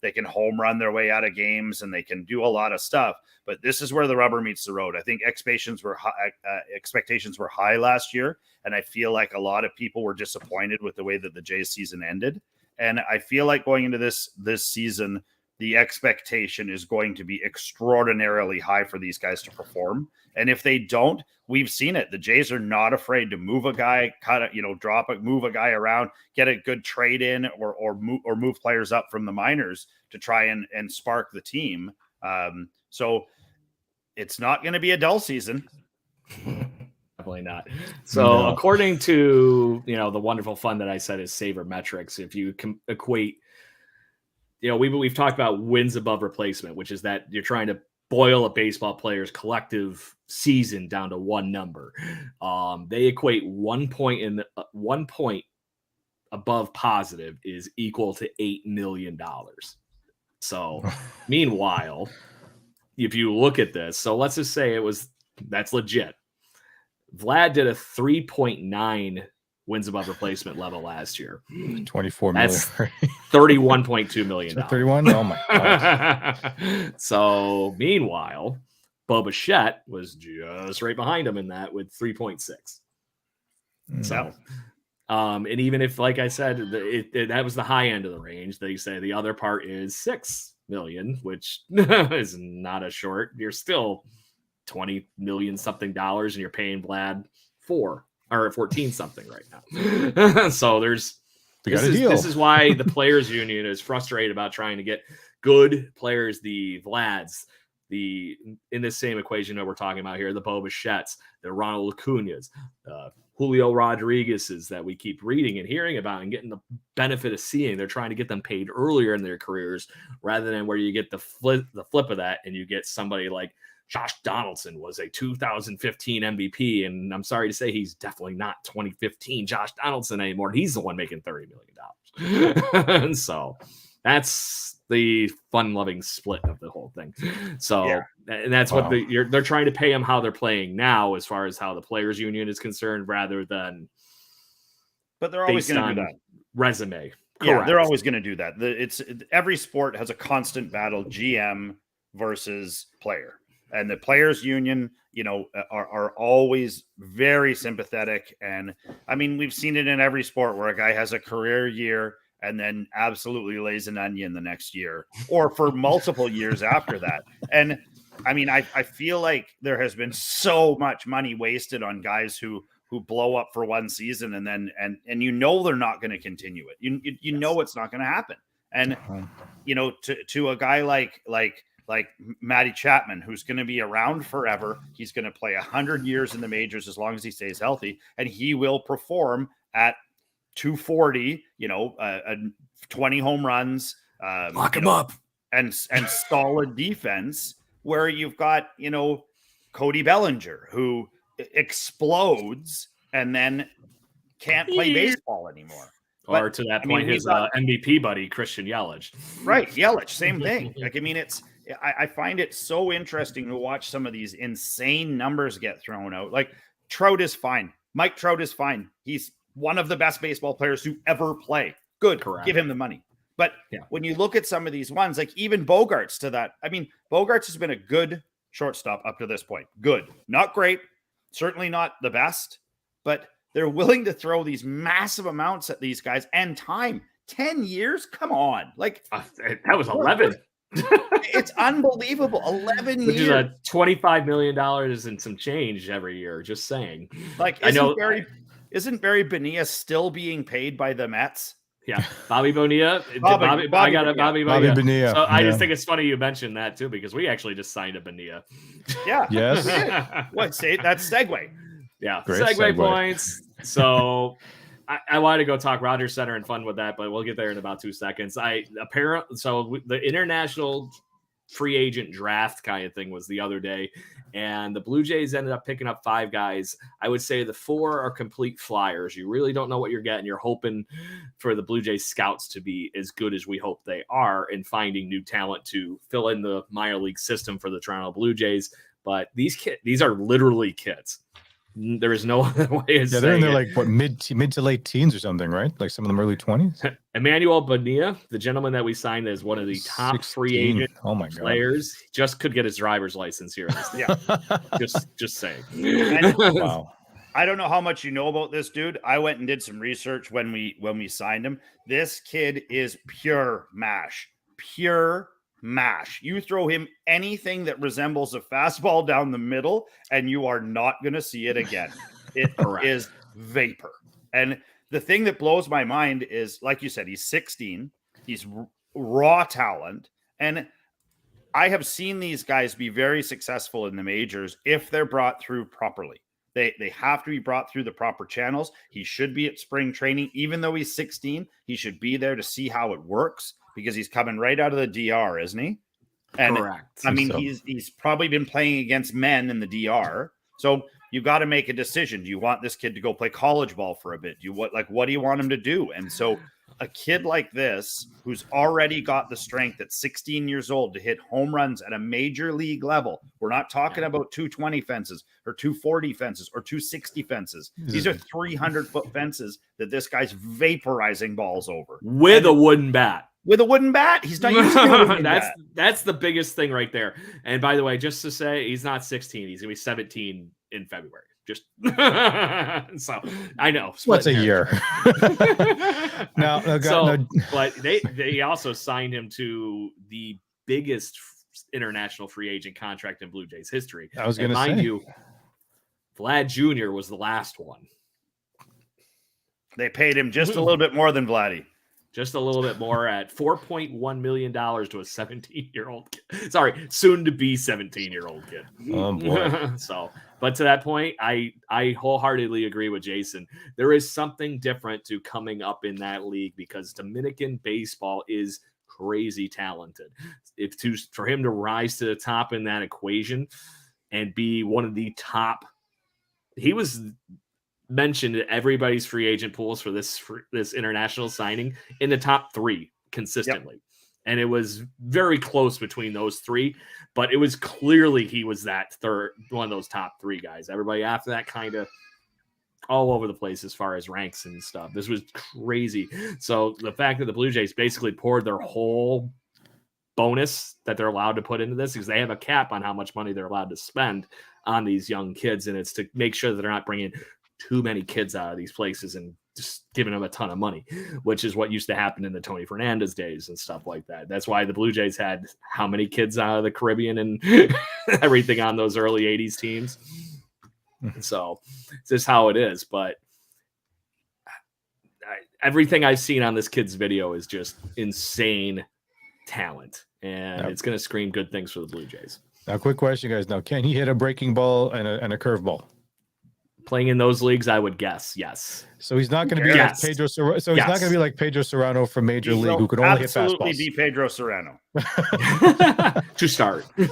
They can home run their way out of games and they can do a lot of stuff, but this is where the rubber meets the road. I think expectations were high last year. And I feel like a lot of people were disappointed with the way that the Jays season ended. And I feel like going into this season, the expectation is going to be extraordinarily high for these guys to perform. And if they don't, we've seen it. The Jays are not afraid to move a guy, move a guy around, get a good trade in, or move players up from the minors to try and spark the team. So it's not going to be a dull season. Definitely not. So according to, the wonderful fun that I said is sabermetrics, if you can equate, we've talked about wins above replacement, which is that you're trying to boil a baseball player's collective season down to one number. They equate 1 point 1 point above positive is equal to $8 million. So meanwhile, if you look at this, so let's just say that's legit. Vlad did a 3.9 wins above replacement level last year. 24 million. That's $31.2 million. 31? Oh my God. So meanwhile, Bo Bichette was just right behind him in that with 3.6. So, and even if, like I said, that was the high end of the range, they say the other part is 6 million, which is not a short. You're still 20 million something dollars, and you're paying Vlad 14 something right now. So this is why the players union is frustrated about trying to get good players, the Vlads, in this same equation that we're talking about here, the Bo Bichettes, the Ronald Acuñas, Julio Rodriguez's that we keep reading and hearing about and getting the benefit of seeing. They're trying to get them paid earlier in their careers rather than where you get the flip of that and you get somebody like Josh Donaldson was a 2015 MVP, and I'm sorry to say he's definitely not 2015 Josh Donaldson anymore. He's the one making $30 million. And so that's the fun-loving split of the whole thing. So, and that's what they're trying to pay him how they're playing now, as far as how the players' union is concerned, rather than. But they're always going to do that. Resume. Correct. Yeah, they're always going to do that. Every sport has a constant battle, GM versus player. And the players union, are always very sympathetic. And I mean, we've seen it in every sport where a guy has a career year and then absolutely lays an onion the next year or for multiple years after that. And I mean, I feel like there has been so much money wasted on guys who blow up for one season and then, and they're not going to continue it. You know, it's not going to happen. And, to a guy like Matty Chapman, who's going to be around forever. He's going to play 100 years in the majors as long as he stays healthy, and he will perform at 240, 20 home runs, lock him up, and solid defense. Where you've got, Cody Bellinger, who explodes and then can't play baseball anymore. Or to that point, his MVP buddy, Christian Yelich. Right, Yelich, same thing. I find it so interesting to watch some of these insane numbers get thrown out. Like Trout is fine. Mike Trout is fine. He's one of the best baseball players to ever play. Good. Correct. Give him the money. But when you look at some of these ones, like even Bogaerts to that, I mean, Bogaerts has been a good shortstop up to this point. Good. Not great. Certainly not the best, but they're willing to throw these massive amounts at these guys and time. 10 years? Come on. Like that was 11. It's unbelievable. 11 Which years. Is $25 million and some change every year. Just saying. Like, isn't Barry Bonilla still being paid by the Mets? Yeah, Bobby Bonilla. Bobby Bonilla. So I just think it's funny you mentioned that too, because we actually just signed a Bonilla. Yeah. Yes. That's segue. Yeah. Segue points. So I wanted to go talk Rogers Center and fun with that, but we'll get there in about 2 seconds. The international free agent draft kind of thing was the other day, and the Blue Jays ended up picking up 5 guys. I would say the 4 are complete flyers. You really don't know what you're getting. You're hoping for the Blue Jays scouts to be as good as we hope they are in finding new talent to fill in the minor league system for the Toronto Blue Jays. But these are literally kids. There is no other way of saying they're in their like mid to late teens or something, right? Like some of them early 20s. Emmanuel Bonilla, the gentleman that we signed as one of the top 16. free agent players, just could get his driver's license here. Just saying. Wow. I don't know how much you know about this dude. I went and did some research when we signed him. This kid is pure mash. You throw him anything that resembles a fastball down the middle, and you are not going to see it again. It is vapor. And the thing that blows my mind is, like you said, he's 16. He's raw talent. And I have seen these guys be very successful in the majors if they're brought through properly. They have to be brought through the proper channels. He should be at spring training. Even though he's 16, he should be there to see how it works, because he's coming right out of the DR, isn't he? And correct. I mean, he's probably been playing against men in the DR. So you got to make a decision. Do you want this kid to go play college ball for a bit? What do you want him to do? And so a kid like this, who's already got the strength at 16 years old to hit home runs at a major league level. We're not talking about 220 fences or 240 fences or 260 fences. These are 300-foot fences that this guy's vaporizing balls over with a wooden bat. With a wooden bat. He's not using a wooden bat. That's the biggest thing right there. And by the way, just to say, he's not 16. He's going to be 17 in February. Just so I know. What's a year? But they also signed him to the biggest international free agent contract in Blue Jays history. I was going to say, mind you, Vlad Jr. was the last one. They paid him just a little bit more than Vladdy. Just a little bit more at $4.1 million to a 17-year-old kid. Sorry, soon to be 17-year-old kid. Oh boy. But to that point, I wholeheartedly agree with Jason. There is something different to coming up in that league because Dominican baseball is crazy talented. For him to rise to the top in that equation and be one of the top, he was mentioned at everybody's free agent pools for this international signing in the top 3 consistently. Yep. And it was very close between those 3, but it was clearly he was that one of those top 3 guys. Everybody after that kind of all over the place as far as ranks and stuff. This was crazy. So the fact that the Blue Jays basically poured their whole bonus that they're allowed to put into this, because they have a cap on how much money they're allowed to spend on these young kids, and it's to make sure that they're not bringing too many kids out of these places and just giving them a ton of money, which is what used to happen in the Tony Fernandez days and stuff like that. That's why the Blue Jays had how many kids out of the Caribbean and everything on those early 80s teams. So it's just how it is. But everything I've seen on this kid's video is just insane talent, and it's going to scream good things for the Blue Jays. Now, quick question, guys. Now, can he hit a breaking ball and a curveball? Playing in those leagues, I would guess yes. So he's not going to be like Pedro. So he's not going to be like Pedro Serrano from Major League, who could only hit fastballs. Absolutely, be Pedro Serrano to start. 2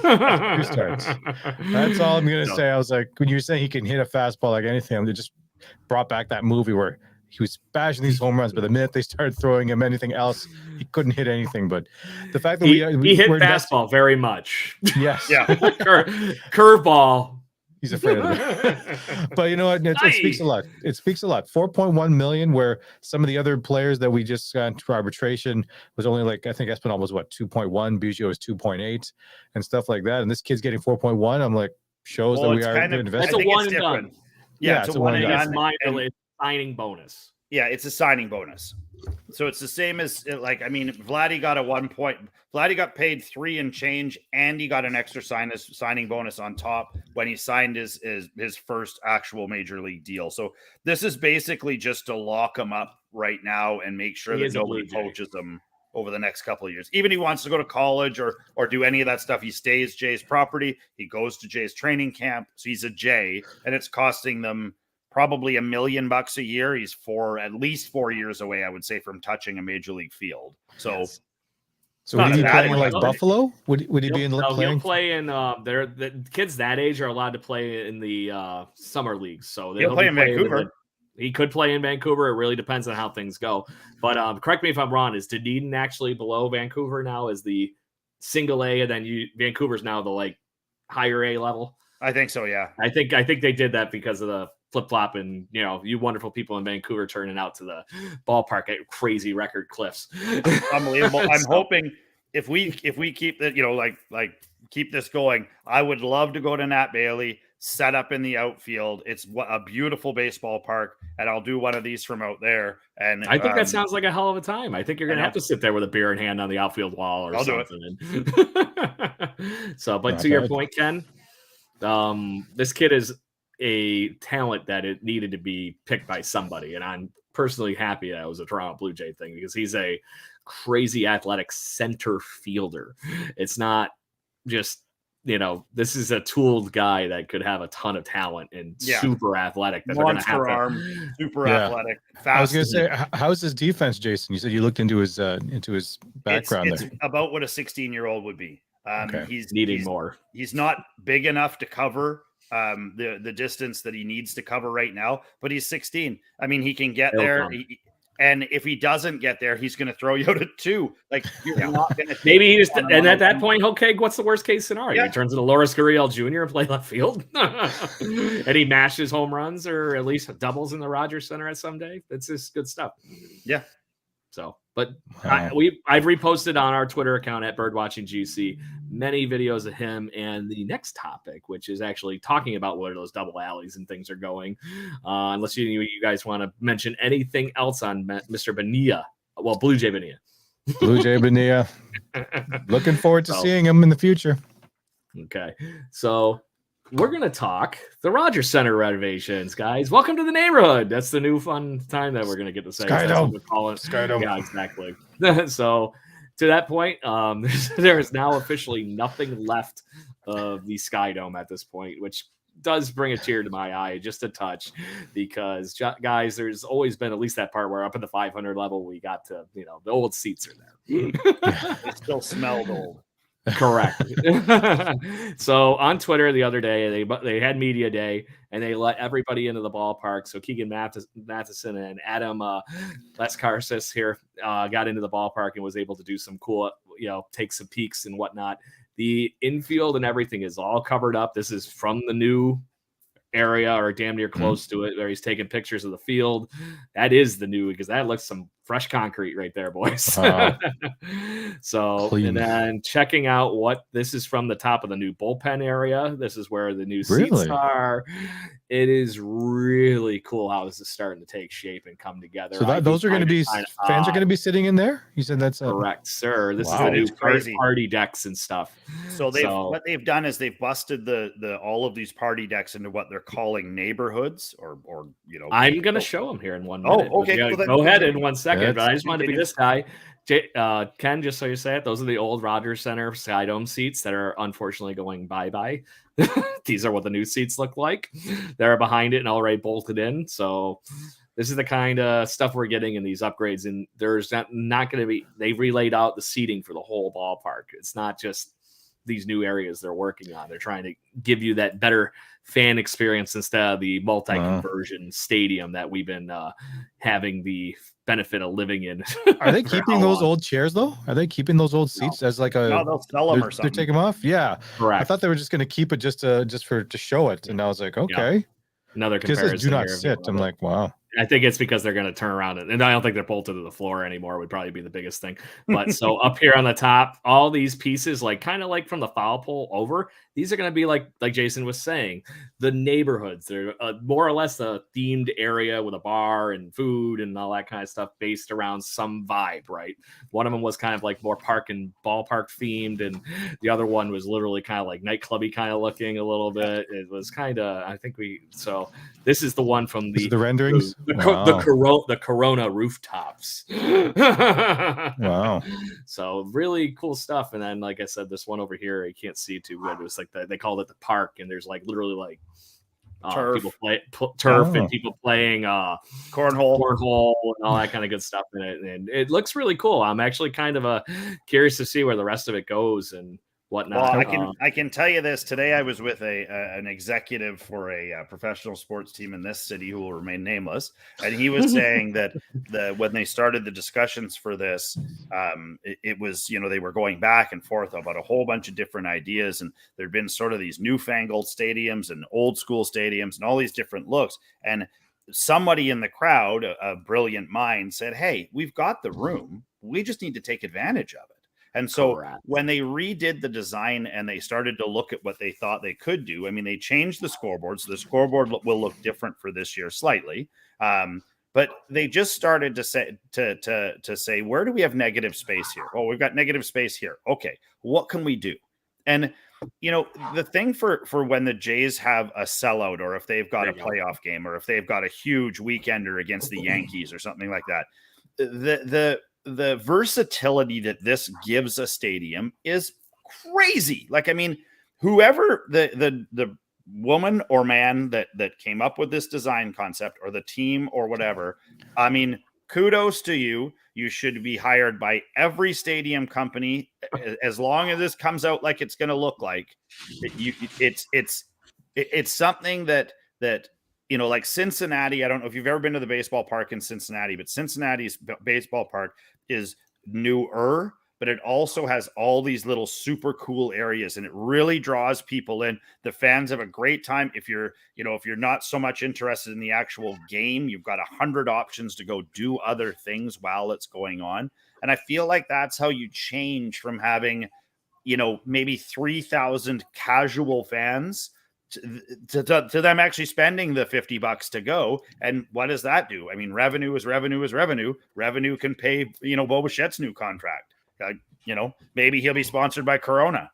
starts. That's all I'm going to say. I was like, when you were saying he can hit a fastball like anything, it just brought back that movie where he was bashing these home runs, but the minute they started throwing him anything else, he couldn't hit anything. But the fact that he hit fastball very much. Yes. Yeah. Curveball. He's afraid of it. But you know what? It speaks a lot. It speaks a lot. 4.1 million, where some of the other players that we just got into arbitration was only like, I think Espinal was what, 2.1, Biggio was 2.8 and stuff like that. And this kid's getting 4.1. I'm like, shows that we are investing. It's a one and done. Yeah, it's a one and done. It's signing bonus. Yeah, it's a signing bonus. So it's the same as Vladdy got Vladdy got paid 3 and change, and he got an extra signing bonus on top when he signed his first actual major league deal. So this is basically just to lock him up right now and make sure that nobody poaches him over the next couple of years. Even if he wants to go to college or do any of that stuff, he stays Jay's property. He goes to Jay's training camp. So he's a Jay, and it's costing them probably $1 million a year. He's at least 4 years away, I would say, from touching a major league field. So, so would he be playing like Buffalo? Would he be in the playing? He'll play in the kids that age are allowed to play in the summer leagues. So he'll play in Vancouver. He could play in Vancouver. It really depends on how things go. But correct me if I'm wrong. Is Dunedin actually below Vancouver now as the single A, and then Vancouver's now the higher A level? I think so. Yeah. I think they did that because of the flip-flop and you wonderful people in Vancouver turning out to the ballpark at crazy record cliffs. Unbelievable. I'm hoping if we keep that, keep this going, I would love to go to Nat Bailey, set up in the outfield. It's a beautiful baseball park, and I'll do one of these from out there. And I think that sounds like a hell of a time. I think you're going to have to sit there with a beer in hand on the outfield wall or something. So, but to your point, Ken, this kid is a talent that it needed to be picked by somebody, and I'm personally happy that it was a Toronto Blue Jay thing because he's a crazy athletic center fielder. It's not just this is a tooled guy that could have a ton of talent and super athletic. That monster arm, super athletic, fast. I was going to say, how's his defense, Jason? You said you looked into his background. It's about what a 16-year-old would be. He's needing more. He's not big enough to cover the distance that he needs to cover right now, but he's 16. I mean, he can get there. And if he doesn't get there, he's going to throw you out at 2. Like you're not going to. Maybe he just, and at that point, okay, what's the worst case scenario? He turns into Loris Gurriel Jr. and play left field, and he mashes home runs or at least doubles in the Rogers Center at some day. That's just good stuff. Yeah. So, but I've reposted on our Twitter account at BirdwatchingGC many videos of him and the next topic, which is actually talking about where those double alleys and things are going. Unless you guys want to mention anything else on Mr. Bonilla. Well, Blue Jay Bonilla. Blue Jay Bonilla. Looking forward to seeing him in the future. Okay. So we're going to talk the Rogers Center renovations, guys. Welcome to the neighborhood. That's the new fun time that we're going to get to say. Skydome. Skydome. Yeah, exactly. So to that point, there is now officially nothing left of the Skydome at this point, which does bring a tear to my eye, just a touch, because guys, there's always been at least that part where up at the 500 level, we got to, the old seats are there. They still smelled old. Correct. So on Twitter the other day, they had media day and they let everybody into the ballpark. So Keegan Matheson and Adam Leskarsis here got into the ballpark and was able to do some cool, take some peeks and whatnot. The infield and everything is all covered up. This is from the new area or damn near close to it, where he's taking pictures of the field. That is the new, because that looks some fresh concrete right there, boys. So, Clean. And then checking out what this is from the top of the new bullpen area. This is where the new seats are. It is really cool how this is starting to take shape and come together. So those are going to be fans are going to be sitting in there. You said that's correct, sir. This is the new party decks and stuff. So what they've done is they've busted the all of these party decks into what they're calling neighborhoods, or I'm going to show them here in 1 minute. Oh, okay. Go ahead in 1 second. But I just wanted to be this guy. Ken, just so you say it, those are the old Rogers Center Skydome seats that are unfortunately going bye-bye. These are what the new seats look like. They're behind it and already bolted in. So this is the kind of stuff we're getting in these upgrades. And there's not going to be, they've relayed out the seating for the whole ballpark. It's not just these new areas they're working on. They're trying to give you that better fan experience instead of the multi-conversion stadium that we've been having the benefit of living in. Are they keeping those old chairs though? Are they keeping those old seats as like a? No, they'll sell them or something. They take them off. Yeah, correct. I thought they were just going to keep it just to show it, and I was like, okay. Another comparison. Do not sit. I'm like, wow. I think it's because they're going to turn around and I don't think they're bolted to the floor anymore. Would probably be the biggest thing. But so up here on the top, all these pieces, like kind of like from the foul pole over, these are going to be like Jason was saying, the neighborhoods. They're more or less a themed area with a bar and food and all that kind of stuff based around some vibe, right? One of them was kind of like more park and ballpark themed, and the other one was literally kind of like nightclubby kind of looking a little bit. It was kind of, so this is the one from the renderings. The Corona rooftops. Wow. So really cool stuff. And then, like I said, this one over here, you can't see too good. It was like they called it the park, and there's like literally like turf. People play turf and people playing cornhole and all that kind of good stuff in it. And it looks really cool. I'm actually kind of curious to see where the rest of it goes and whatnot. Well, I can tell you this. Today I was with an executive for a professional sports team in this city who will remain nameless, and he was saying that when they started the discussions for this, it was, they were going back and forth about a whole bunch of different ideas, and there'd been sort of these newfangled stadiums and old school stadiums and all these different looks. And somebody in the crowd, a brilliant mind, said, "Hey, we've got the room. We just need to take advantage of it." And so when they redid the design and they started to look at what they thought they could do, I mean, they changed the scoreboard. So the scoreboard will look different for this year slightly. But they just started to say, where do we have negative space here? Well, we've got negative space here. Okay, what can we do? And, the thing for when the Jays have a sellout, or if they've got a playoff game, or if they've got a huge weekender against the Yankees or something like that, the versatility that this gives a stadium is crazy. Like, I mean, whoever the woman or man that came up with this design concept, or the team or whatever, I mean, kudos to you. You should be hired by every stadium company as long as this comes out like it's going to look like. It's something that like Cincinnati, I don't know if you've ever been to the baseball park in Cincinnati, but Cincinnati's baseball park is newer, but it also has all these little super cool areas, and it really draws people in. The fans have a great time. If you're not so much interested in the actual game, you've got 100 options to go do other things while it's going on. And I feel like that's how you change from having, maybe 3,000 casual fans to them actually spending the $50 to go. And what does that do? I mean, revenue is revenue is revenue. Revenue can pay, Bo Bichette's new contract. Maybe he'll be sponsored by Corona.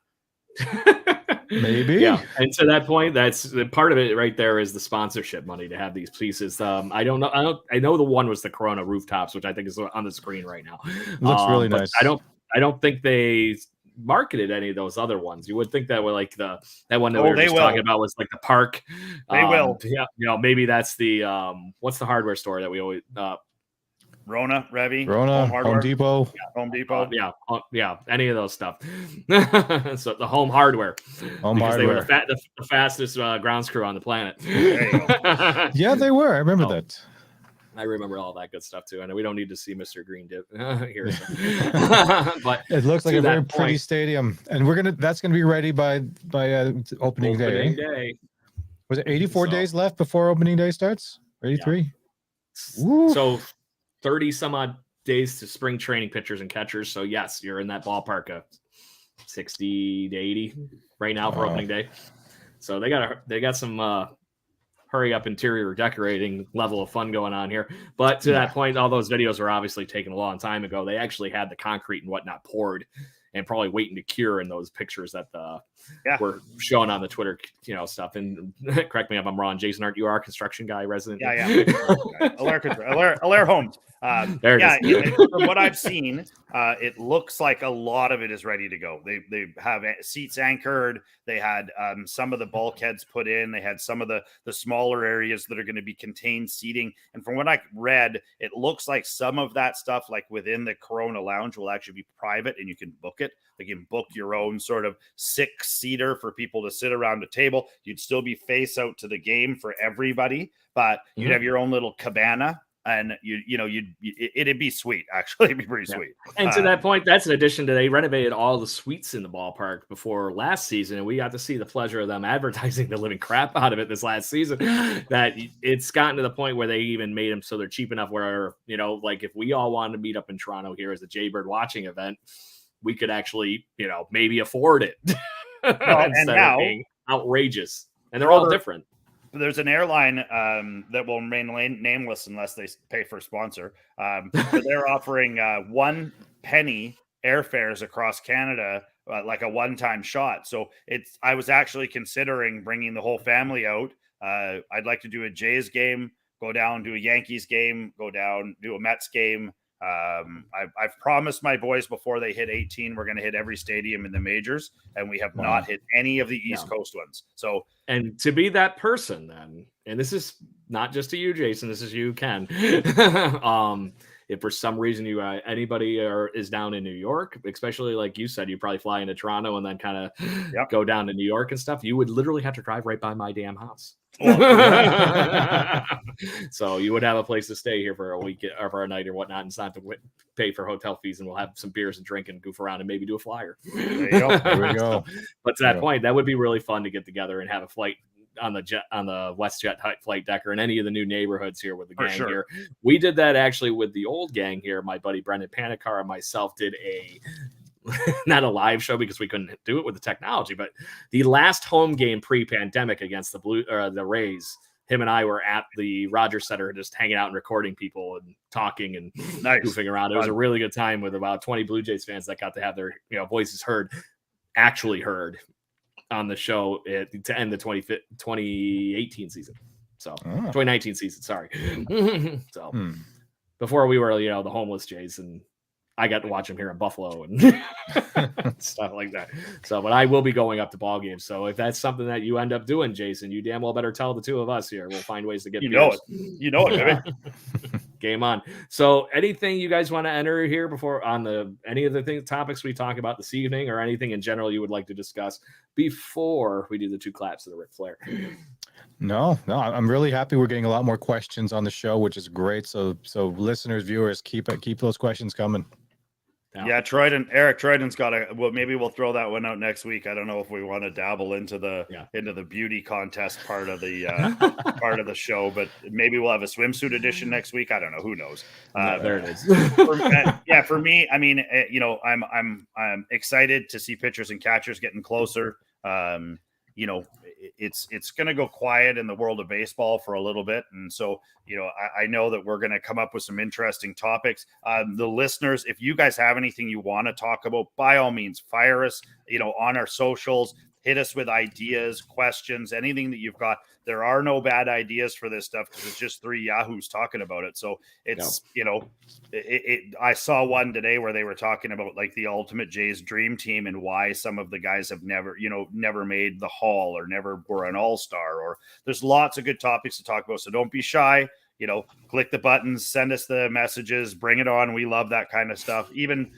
Maybe. Yeah. And to that point, that's the part of it right there is the sponsorship money to have these pieces. I don't know. I know the one was the Corona rooftops, which I think is on the screen right now. Looks really nice. I don't think they marketed any of those other ones. You would think that were like that one that we were just talking about was like the park. They will. Yeah. Maybe that's the what's the hardware store that we always Rona, Revy, Home Depot. Home Depot. Yeah, any of those stuff. So the home hardware. They were the fastest ground screw on the planet. There you go. Yeah, they were. I remember that. I remember all that good stuff too. And we don't need to see Mr. Green dip here. But it looks like a very pretty stadium. And that's gonna be ready by opening day. Was it 84 days left before opening day starts? 83? Yeah. So 30 some odd days to spring training pitchers and catchers. So yes, you're in that ballpark of 60 to 80 right now for opening day. So they got some hurry up interior decorating level of fun going on here. But to that point, all those videos were obviously taken a long time ago. They actually had the concrete and whatnot poured and probably waiting to cure in those pictures that were shown on the Twitter, stuff. And correct me if I'm wrong, Jason, aren't you our construction guy resident? Yeah. Alaire Homes. There it is. From what I've seen, it looks like a lot of it is ready to go. They have seats anchored. They had some of the bulkheads put in. They had some of the smaller areas that are going to be contained seating. And from what I read, it looks like some of that stuff, like within the Corona Lounge, will actually be private, and you can book it. Like you can book your own sort of 6-seater for people to sit around a table. You'd still be face out to the game for everybody, but you'd have your own little cabana. And it'd be sweet. Actually, it'd be pretty sweet. And to that point, that's in addition to they renovated all the suites in the ballpark before last season, and we got to see the pleasure of them advertising the living crap out of it this last season. That it's gotten to the point where they even made them so they're cheap enough where like if we all wanted to meet up in Toronto here as a Jaybird watching event, we could actually maybe afford it. And now being outrageous, and they're all different. There's an airline that will remain nameless unless they pay for a sponsor. They're offering 1 penny airfares across Canada, like a one-time shot. So I was actually considering bringing the whole family out. I'd like to do a Jays game, go down, do a Yankees game, go down, do a Mets game. I've promised my boys before they hit 18, we're going to hit every stadium in the majors, and we have not hit any of the East Coast ones. So, and to be that person then, and this is not just to you, Jason, this is you, Ken. If for some reason anybody is down in New York, especially like you said, you probably fly into Toronto and then kind of go down to New York and stuff. You would literally have to drive right by my damn house. So you would have a place to stay here for a week or for a night or whatnot, and it's not to pay for hotel fees, and we'll have some beers and drink and goof around and maybe do a flyer. There you go. There we go. But to that point, that would be really fun to get together and have a flight on the WestJet flight decker in any of the new neighborhoods here with the gang here. We did that actually with the old gang here. My buddy Brendan Panicar and myself did not a live show because we couldn't do it with the technology, but the last home game pre-pandemic against the Rays, him and I were at the Rogers Center just hanging out and recording people and talking and goofing around. It was a really good time with about 20 Blue Jays fans that got to have their voices actually heard on the show to end the 2018 season. So 2019 season, sorry. Before we were, the homeless Jays, and I got to watch them here in Buffalo and stuff like that. So, but I will be going up to ball games. So if that's something that you end up doing, Jason, you damn well better tell the two of us here. We'll find ways to get it. You know it, baby. Game on. So anything you guys want to enter here before on any of the topics we talk about this evening, or anything in general you would like to discuss before we do the 2 claps of the Ric Flair? No, I'm really happy we're getting a lot more questions on the show, which is great. So listeners, viewers, keep those questions coming. Yeah, Troyden's got maybe we'll throw that one out next week. I don't know if we want to dabble into the beauty contest part of the show, but maybe we'll have a swimsuit edition next week. I don't know, who knows. There it is. For me, I mean, I'm excited to see pitchers and catchers getting closer. It's going to go quiet in the world of baseball for a little bit. And so, I know that we're going to come up with some interesting topics. The listeners, if you guys have anything you want to talk about, by all means, fire us, on our socials, hit us with ideas, questions, anything that you've got. There are no bad ideas for this stuff because it's just three yahoos talking about it. So it's, I saw one today where they were talking about like the ultimate Jays dream team and why some of the guys have never made the Hall or never were an all-star, or there's lots of good topics to talk about. So don't be shy. Click the buttons, send us the messages, bring it on. We love that kind of stuff. Even,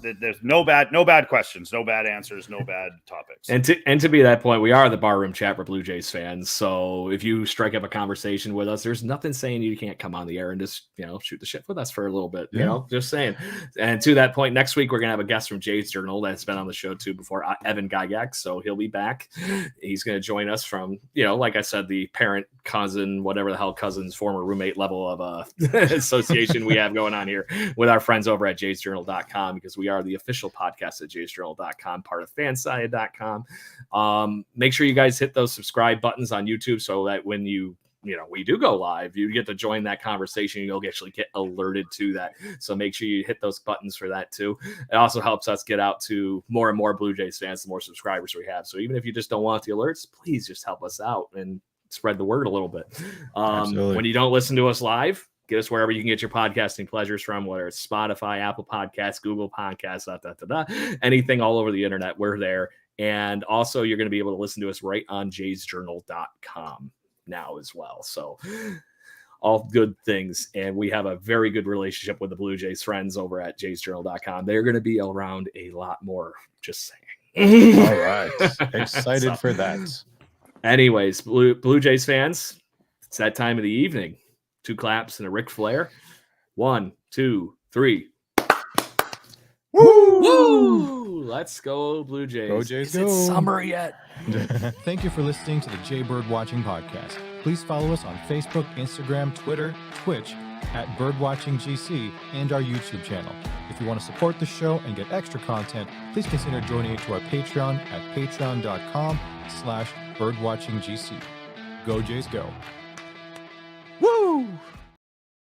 there's no bad questions, no bad answers, no bad topics. And to be that point, we are the barroom chat for Blue Jays fans. So if you strike up a conversation with us, there's nothing saying you can't come on the air and just, shoot the shit with us for a little bit, just saying. And to that point, next week, we're going to have a guest from Jays Journal that's been on the show too before, Evan Gygax. So he'll be back. He's going to join us from, like I said, the parent, cousin, whatever the hell cousin's former roommate level of association we have going on here with our friends over at jaysjournal.com, because we are the official podcast at jaysjournal.com, part of fanside.com. Make sure you guys hit those subscribe buttons on YouTube so that when we do go live, you get to join that conversation. You'll actually get alerted to that. So make sure you hit those buttons for that too. It also helps us get out to more and more Blue Jays fans, the more subscribers we have. So even if you just don't want the alerts, please just help us out and spread the word a little bit. When you don't listen to us live, get us wherever you can get your podcasting pleasures from, whether it's Spotify, Apple Podcasts, Google Podcasts, anything all over the internet. We're there. And also you're going to be able to listen to us right on jaysjournal.com now as well. So all good things. And we have a very good relationship with the Blue Jays friends over at jaysjournal.com. They're going to be around a lot more, just saying. All right. Excited for that. Anyways, Blue Jays fans, it's that time of the evening. 2 claps and a Ric Flair. 1, 2, 3. Woo! Woo! Let's go, Blue Jays. Go Jays, Is it summer yet? Thank you for listening to the Jay Bird Watching Podcast. Please follow us on Facebook, Instagram, Twitter, Twitch at BirdwatchingGC, and our YouTube channel. If you want to support the show and get extra content, please consider joining to our Patreon at patreon.com/birdwatchinggc. Go Jays, go. Woo!